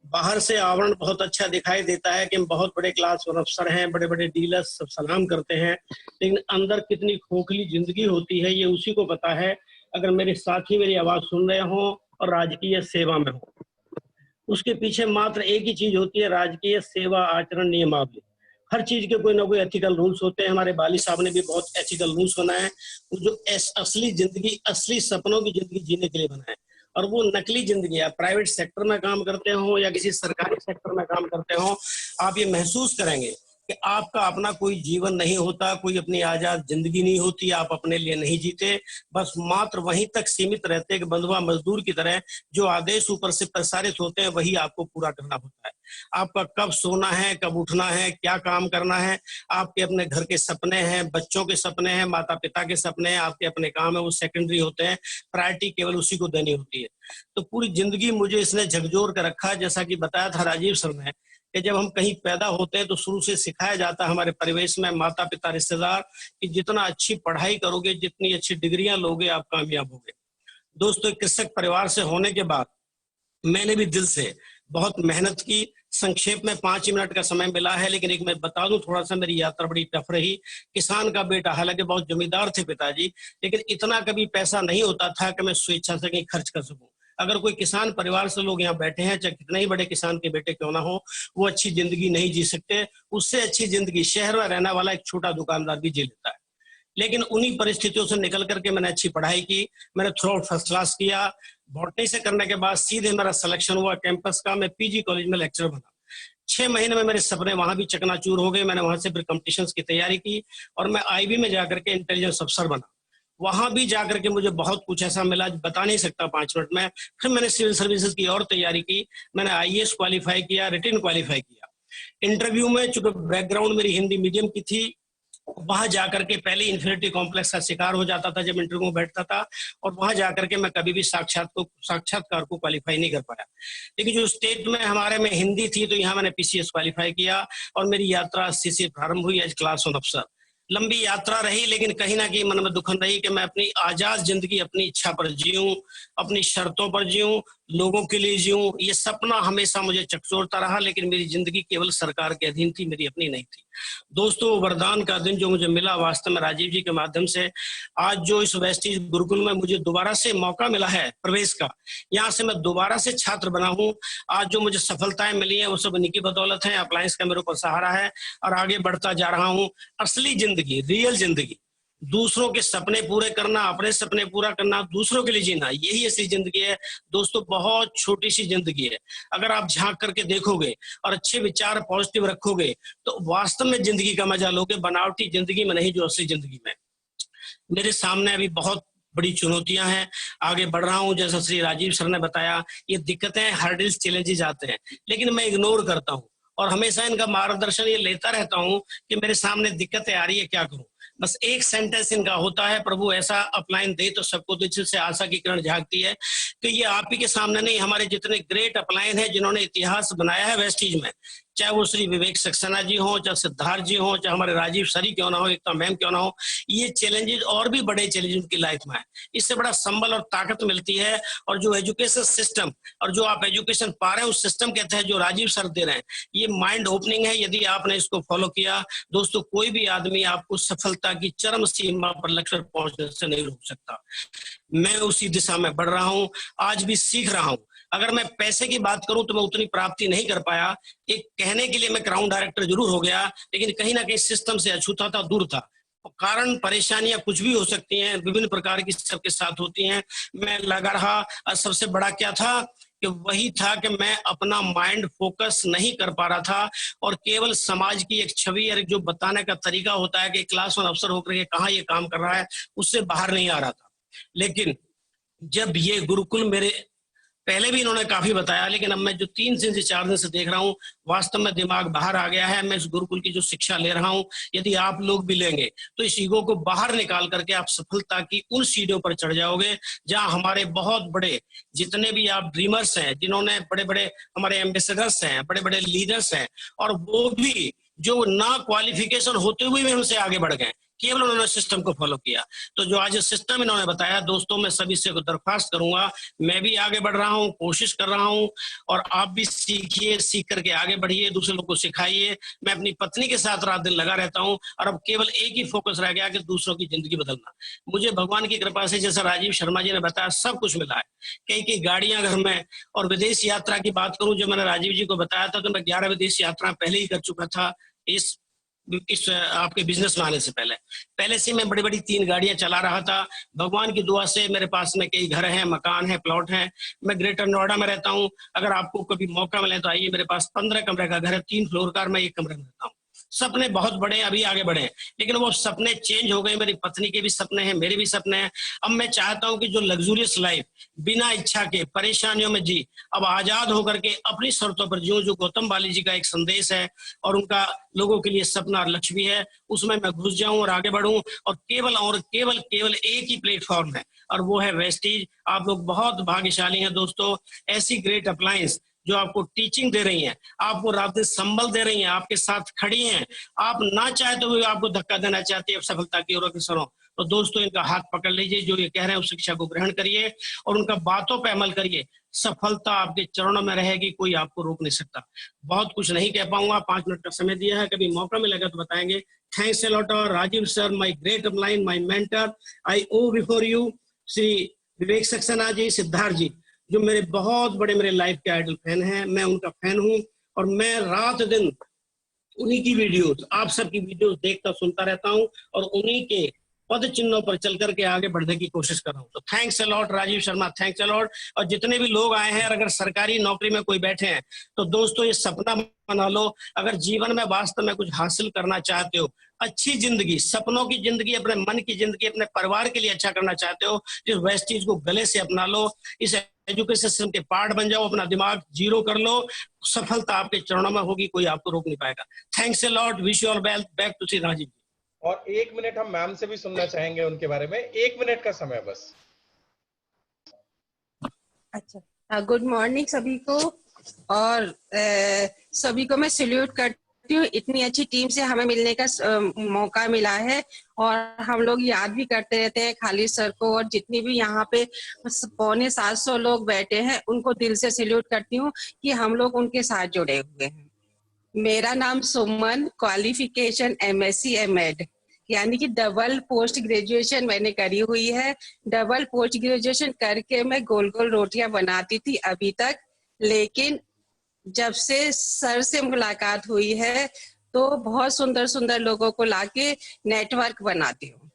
बाहर से आवरण बहुत अच्छा दिखाई देता है कि हम बहुत बड़े क्लास और अफसर हैं, बड़े बड़े डीलर्स सब सलाम करते हैं, लेकिन अंदर कितनी खोखली जिंदगी होती है ये उसी को पता है। अगर मेरे साथी मेरी आवाज सुन रहे हों और राजकीय सेवा में हो, उसके पीछे मात्र एक ही चीज होती है, राजकीय सेवा आचरण नियमावली। हर चीज के कोई ना कोई एथिकल रूल्स होते हैं। हमारे बाली साहब ने भी बहुत एथिकल रूल्स बनाए, जो असली जिंदगी, असली सपनों की जिंदगी जीने के लिए बनाए। और वो नकली जिंदगी, आप प्राइवेट सेक्टर में काम करते हो या किसी सरकारी सेक्टर में काम करते हो, आप ये महसूस करेंगे कि आपका अपना कोई जीवन नहीं होता, कोई अपनी आजाद जिंदगी नहीं होती, आप अपने लिए नहीं जीते, बस मात्र वहीं तक सीमित रहते हैं कि बंधुआ मजदूर की तरह जो आदेश ऊपर से प्रसारित होते हैं वही आपको पूरा करना होता है। आपका कब सोना है, कब उठना है, क्या काम करना है, आपके अपने घर के सपने हैं, बच्चों के सपने हैं, माता पिता के सपने हैं, आपके अपने काम है, वो सेकेंडरी होते हैं, प्रायोरिटी केवल उसी को देनी होती है। तो पूरी जिंदगी मुझे इसने झकझोर कर रखा। जैसा कि बताया था राजीव सर ने कि जब हम कहीं पैदा होते हैं तो शुरू से सिखाया जाता है हमारे परिवेश में, माता पिता रिश्तेदार, कि जितना अच्छी पढ़ाई करोगे, जितनी अच्छी डिग्रियां लोगे, आप कामयाब होगे। दोस्तों, कृषक परिवार से होने के बाद मैंने भी दिल से बहुत मेहनत की। संक्षेप में 5 मिनट का समय मिला है, लेकिन एक मैं बता दूं, थोड़ा सा मेरी यात्रा बड़ी टफ रही। किसान का बेटा, हालांकि बहुत जमींदार थे पिताजी, लेकिन इतना कभी पैसा नहीं होता था कि मैं स्वेच्छा से कहीं खर्च कर सकूं। अगर कोई किसान परिवार से लोग यहाँ बैठे हैं, चाहे कितने ही बड़े किसान के बेटे क्यों ना हो, वो अच्छी जिंदगी नहीं जी सकते। उससे अच्छी जिंदगी शहर में रहने वाला एक छोटा दुकानदार भी जी लेता है। लेकिन उन्हीं परिस्थितियों से निकल करके मैंने अच्छी पढ़ाई की। मैंने थ्रू आउट फर्स्ट क्लास किया। बॉटनी से करने के बाद सीधे मेरा सिलेक्शन हुआ कैंपस का, मैं पीजी कॉलेज में लेक्चरर बना। 6 महीने में मेरे सपने वहां भी चकनाचूर हो गए। मैंने वहां से फिर कॉम्पिटिशन्स की तैयारी की और मैं आईबी में जाकर के इंटेलिजेंस अफसर बना। वहां भी जाकर के मुझे बहुत कुछ ऐसा मिला बता नहीं सकता 5 मिनट में। फिर मैंने सिविल सर्विसेज की और तैयारी की, मैंने आईएएस क्वालिफाई किया, रिटन क्वालिफाई किया। इंटरव्यू में चूंकि बैकग्राउंड मेरी हिंदी मीडियम की थी, वहां जाकर के पहले इन्फिनिटी कॉम्प्लेक्स का शिकार हो जाता था जब इंटरव्यू में बैठता था, और वहां जाकर के मैं कभी भी साक्षात्कार को क्वालिफाई नहीं कर पाया। लेकिन जो स्टेट में हमारे में हिंदी थी तो यहाँ मैंने पीसीएस क्वालिफाई किया और मेरी यात्रा 80 से प्रारंभ हुई एज क्लास 1 अफसर। लंबी यात्रा रही, लेकिन कहीं ना कहीं मन में दुखन रही कि मैं अपनी आजाद जिंदगी अपनी इच्छा पर जीऊं, अपनी शर्तों पर जीऊं, लोगों के लिए जीऊं। ये सपना हमेशा मुझे चकचोरता रहा, लेकिन मेरी जिंदगी केवल सरकार के अधीन थी, मेरी अपनी नहीं थी। दोस्तों, वरदान का दिन जो मुझे मिला वास्तव में राजीव जी के माध्यम से, आज जो इस वेस्टीज गुरुकुल में मुझे दोबारा से मौका मिला है प्रवेश का, यहाँ से मैं दोबारा से छात्र बना हूँ। आज जो मुझे सफलताएं मिली है वो सब इन्हीं की बदौलत है। अप्लायंस का मेरे ऊपर सहारा है और आगे बढ़ता जा रहा हूँ। असली जिंदगी, रियल जिंदगी, दूसरों के सपने पूरे करना, अपने सपने पूरा करना, दूसरों के लिए जीना, यही असली जिंदगी है। दोस्तों, बहुत छोटी सी जिंदगी है। अगर आप झांक करके देखोगे और अच्छे विचार पॉजिटिव रखोगे तो वास्तव में जिंदगी का मजा लोगे, बनावटी जिंदगी में नहीं, जो असली जिंदगी में। मेरे सामने अभी बहुत बड़ी चुनौतियां हैं, आगे बढ़ रहा हूं। जैसा श्री राजीव सर ने बताया, ये दिक्कतें, हर्डल्स, चैलेंजेस आते हैं, लेकिन मैं इग्नोर करता हूं और हमेशा इनका मार्गदर्शन ये लेता रहता हूं कि मेरे सामने दिक्कतें आ रही है, क्या करूं। बस एक सेंटेंस इनका होता है, प्रभु ऐसा अपलाइन दे तो सबको, तो जिससे आशा की किरण झांकती है कि ये आप ही के सामने नहीं, हमारे जितने ग्रेट अपलाइन हैं जिन्होंने इतिहास बनाया है वेस्टीज में, चाहे वो श्री विवेक सक्सेना जी हो, चाहे सिद्धार्थ जी हो, चाहे हमारे राजीव सरी क्यों ना हो, एकता मैम क्यों ना हो, ये चैलेंजेस और भी बड़े चैलेंजेस उनकी लाइफ में है। इससे बड़ा संबल और ताकत मिलती है। और जो एजुकेशन सिस्टम और जो आप एजुकेशन पा रहे हैं उस सिस्टम के तहत जो राजीव सर दे रहे हैं, ये माइंड ओपनिंग है। यदि आपने इसको फॉलो किया दोस्तों, कोई भी आदमी आपको सफलता की चरम सीमा पर लक्ष्य पर पहुंचने से नहीं रोक सकता। मैं उसी दिशा में बढ़ रहा हूं, आज भी सीख रहा हूं। अगर मैं पैसे की बात करूं तो मैं उतनी प्राप्ति नहीं कर पाया। एक कहने के लिए मैं क्राउन डायरेक्टर जरूर हो गया, लेकिन कहीं ना कहीं सिस्टम से अछूता था, दूर था। कारण परेशानियां कुछ भी हो सकती हैं, विभिन्न प्रकार की सबके साथ होती हैं। मैं लगा रहा, और सबसे बड़ा क्या था कि वही था कि मैं अपना माइंड फोकस नहीं कर पा रहा था और केवल समाज की एक छवि और जो बताने का तरीका होता है कि क्लास 1 अफसर होकर के कहाँ ये काम कर रहा है, उससे बाहर नहीं आ रहा था। लेकिन जब ये गुरुकुल, मेरे पहले भी इन्होंने काफी बताया, लेकिन अब मैं जो 3 दिन से 4 दिन से देख रहा हूँ, वास्तव में दिमाग बाहर आ गया है। मैं इस गुरुकुल की जो शिक्षा ले रहा हूँ, यदि आप लोग भी लेंगे तो इस ईगो को बाहर निकाल करके आप सफलता की उन सीढ़ियों पर चढ़ जाओगे जहां हमारे बहुत बड़े जितने भी आप ड्रीमर्स हैं, जिन्होंने बड़े बड़े हमारे एम्बेसडर्स हैं, बड़े बड़े लीडर्स हैं, और वो भी जो ना क्वालिफिकेशन होते हुए भी उनसे आगे बढ़ गए, केवल उन्होंने सिस्टम को फॉलो किया। तो जो आज सिस्टम इन्होंने बताया दोस्तों, मैं सभी से दरख्वास्त करूंगा, मैं भी आगे बढ़ रहा हूं, कोशिश कर रहा हूं, और आप भी सीखिए, सीख करके आगे बढ़िए, दूसरे लोग को सिखाइए। मैं अपनी पत्नी के साथ रात दिन लगा रहता हूं और अब केवल एक ही फोकस रह गया कि दूसरों की जिंदगी बदलना। मुझे भगवान की कृपा से, जैसा राजीव शर्मा जी ने बताया, सब कुछ मिला है। कई गाड़ियां घर में, और विदेश यात्रा की बात करूं, जब मैंने राजीव जी को बताया था तो मैं 11 विदेश यात्रा पहले ही कर चुका था। इस आपके बिजनेस में आने से पहले से मैं बड़ी बड़ी 3 गाड़ियां चला रहा था। भगवान की दुआ से मेरे पास में कई घर हैं, मकान है, प्लॉट हैं। मैं ग्रेटर नोएडा में रहता हूं। अगर आपको कभी मौका मिले तो आइए, मेरे पास 15 कमरे का घर है, 3 फ्लोर का, मैं 1 कमरे में रहता हूँ। सपने बहुत बड़े हैं, अभी आगे बढ़े हैं, लेकिन वो सपने चेंज हो गए। मेरी पत्नी के भी सपने हैं, मेरे भी सपने हैं। अब मैं चाहता हूं कि जो लग्जूरियस लाइफ बिना इच्छा के, परेशानियों में जी, अब आजाद होकर के अपनी शर्तों पर जीऊं, जो गौतम बाली जी का एक संदेश है और उनका लोगों के लिए सपना और लक्ष्य भी है, उसमें मैं घुस जाऊं और आगे बढ़ूं। और केवल एक ही प्लेटफॉर्म है और वो है वेस्टीज। आप लोग बहुत भाग्यशाली हैं दोस्तों, ऐसी ग्रेट अप्लायंस जो आपको टीचिंग दे रही हैं, आपको रात दिन संबल दे रही हैं, आपके साथ खड़ी हैं। आप ना चाहे तो भी आपको धक्का देना चाहती है सफलता की ओर अग्रसर हो। तो दोस्तों, इनका हाथ पकड़ लीजिए, जो ये कह रहे हैं उस शिक्षा को ग्रहण करिए और उनका बातों पे अमल करिए। सफलता आपके चरणों में रहेगी, कोई आपको रोक नहीं सकता। बहुत कुछ नहीं कह पाऊंगा, 5 मिनट का समय दिया है, कभी मौका मिलेगा तो बताएंगे। Thanks a lot Rajeev sir, my great upline, my mentor. I owe before you Shri Vivek Saxena ji, Siddharth ji, जो मेरे बहुत बड़े, मेरे लाइफ के आइडल फैन हैं। मैं उनका फैन हूं और मैं रात दिन उन्हीं की वीडियोस, आप सबकी वीडियोस देखता सुनता रहता हूं और उन्हीं के पद चिन्हों पर चल करके आगे बढ़ने की कोशिश कर रहा हूँ। तो thanks a lot Rajiv Sharma, thanks a lot. और जितने भी लोग आए हैं, अगर सरकारी नौकरी में कोई बैठे हैं तो दोस्तों ये सपना बना लो, अगर जीवन में वास्तव में कुछ हासिल करना चाहते हो, अच्छी जिंदगी, सपनों की जिंदगी, अपने मन की जिंदगी, अपने परिवार के लिए अच्छा करना चाहते हो, इस वेस्टीज को गले से अपना लो, इस एजुकेशन सिस्टम के पार्ट बन जाओ, अपना दिमाग जीरो कर लो, सफलता आपके चरणों में होगी, कोई आपको रोक नहीं पाएगा। Thanks a lot, wish you all well, back to Shri Rajiv. और 1 मिनट हम मैम से भी सुनना चाहेंगे उनके बारे में, 1 मिनट का समय बस। अच्छा, गुड मॉर्निंग सभी को, और सभी को मैं सैल्यूट करती हूँ। इतनी अच्छी टीम से हमें मिलने का मौका मिला है, और हम लोग याद भी करते रहते हैं खालिद सर को, और जितनी भी यहाँ पे 650 लोग बैठे हैं उनको दिल से सैल्यूट करती हूँ कि हम लोग उनके साथ जुड़े हुए हैं। मेरा नाम सुमन, क्वालिफिकेशन MSc MEd, यानी कि डबल पोस्ट ग्रेजुएशन मैंने करी हुई है। डबल पोस्ट ग्रेजुएशन करके मैं गोल गोल रोटियां बनाती थी अभी तक, लेकिन जब से सर से मुलाकात हुई है तो बहुत सुंदर सुंदर लोगों को लाके नेटवर्क बनाती हूँ।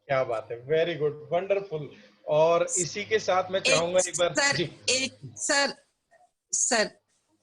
क्या बात है, वेरी गुड, वंडरफुल। और इसी के साथ मैं चाहूंगा एक बार सर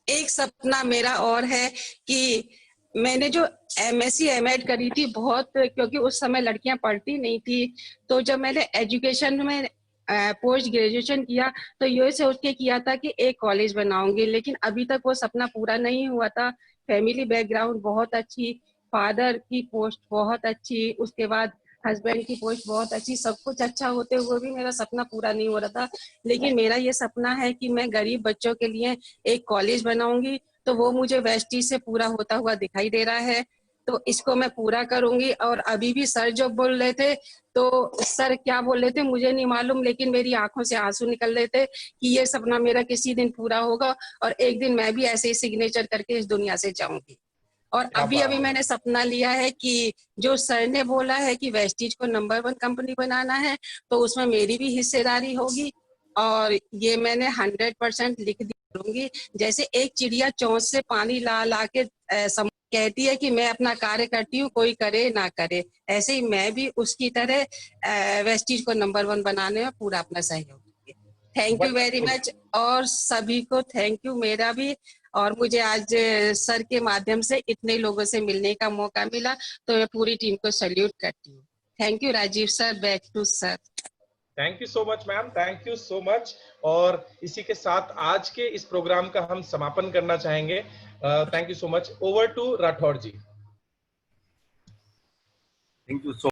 एक सपना मेरा और है कि मैंने जो MSc MEd करी थी बहुत, क्योंकि उस समय लड़कियां पढ़ती नहीं थी, तो जब मैंने एजुकेशन में पोस्ट ग्रेजुएशन किया तो ये सोच के किया था कि एक कॉलेज बनाऊंगी, लेकिन अभी तक वो सपना पूरा नहीं हुआ था। फैमिली बैकग्राउंड बहुत अच्छी, फादर की पोस्ट बहुत अच्छी, उसके बाद हस्बैंड की पोस्ट बहुत अच्छी, सब कुछ अच्छा होते हुए भी मेरा सपना पूरा नहीं हो रहा था। लेकिन मेरा ये सपना है कि मैं गरीब बच्चों के लिए एक कॉलेज बनाऊंगी, तो वो मुझे वेस्टीज से पूरा होता हुआ दिखाई दे रहा है, तो इसको मैं पूरा करूंगी। और अभी भी सर जो बोल रहे थे, तो सर क्या बोल रहे थे मुझे नहीं मालूम, लेकिन मेरी आंखों से आंसू निकल रहे थे कि ये सपना मेरा किसी दिन पूरा होगा, और एक दिन मैं भी ऐसे ही सिग्नेचर करके इस दुनिया से जाऊंगी। और अभी मैंने सपना लिया है कि जो सर ने बोला है कि वेस्टीज को नंबर 1 कंपनी बनाना है, तो उसमें मेरी भी हिस्सेदारी होगी, और ये मैंने 100% लिख दूंगी। जैसे एक चिड़िया चोंच से पानी ला ला के कहती है कि मैं अपना कार्य करती हूँ, कोई करे ना करे, ऐसे ही मैं भी उसकी तरह वेस्टीज को नंबर 1 बनाने में पूरा अपना सहयोग दूंगी। थैंक यू वेरी मच, और सभी को थैंक यू मेरा भी। और मुझे आज सर के माध्यम से इतने लोगों से मिलने का मौका मिला, तो मैं पूरी टीम को सैल्यूट करती हूँ। Thank you Rajiv sir, back to sir. Thank you so much ma'am, thank you so much. और इसी के साथ आज के इस प्रोग्राम का हम समापन करना चाहेंगे। Thank you so much. Over to Rathore ji. Thank you so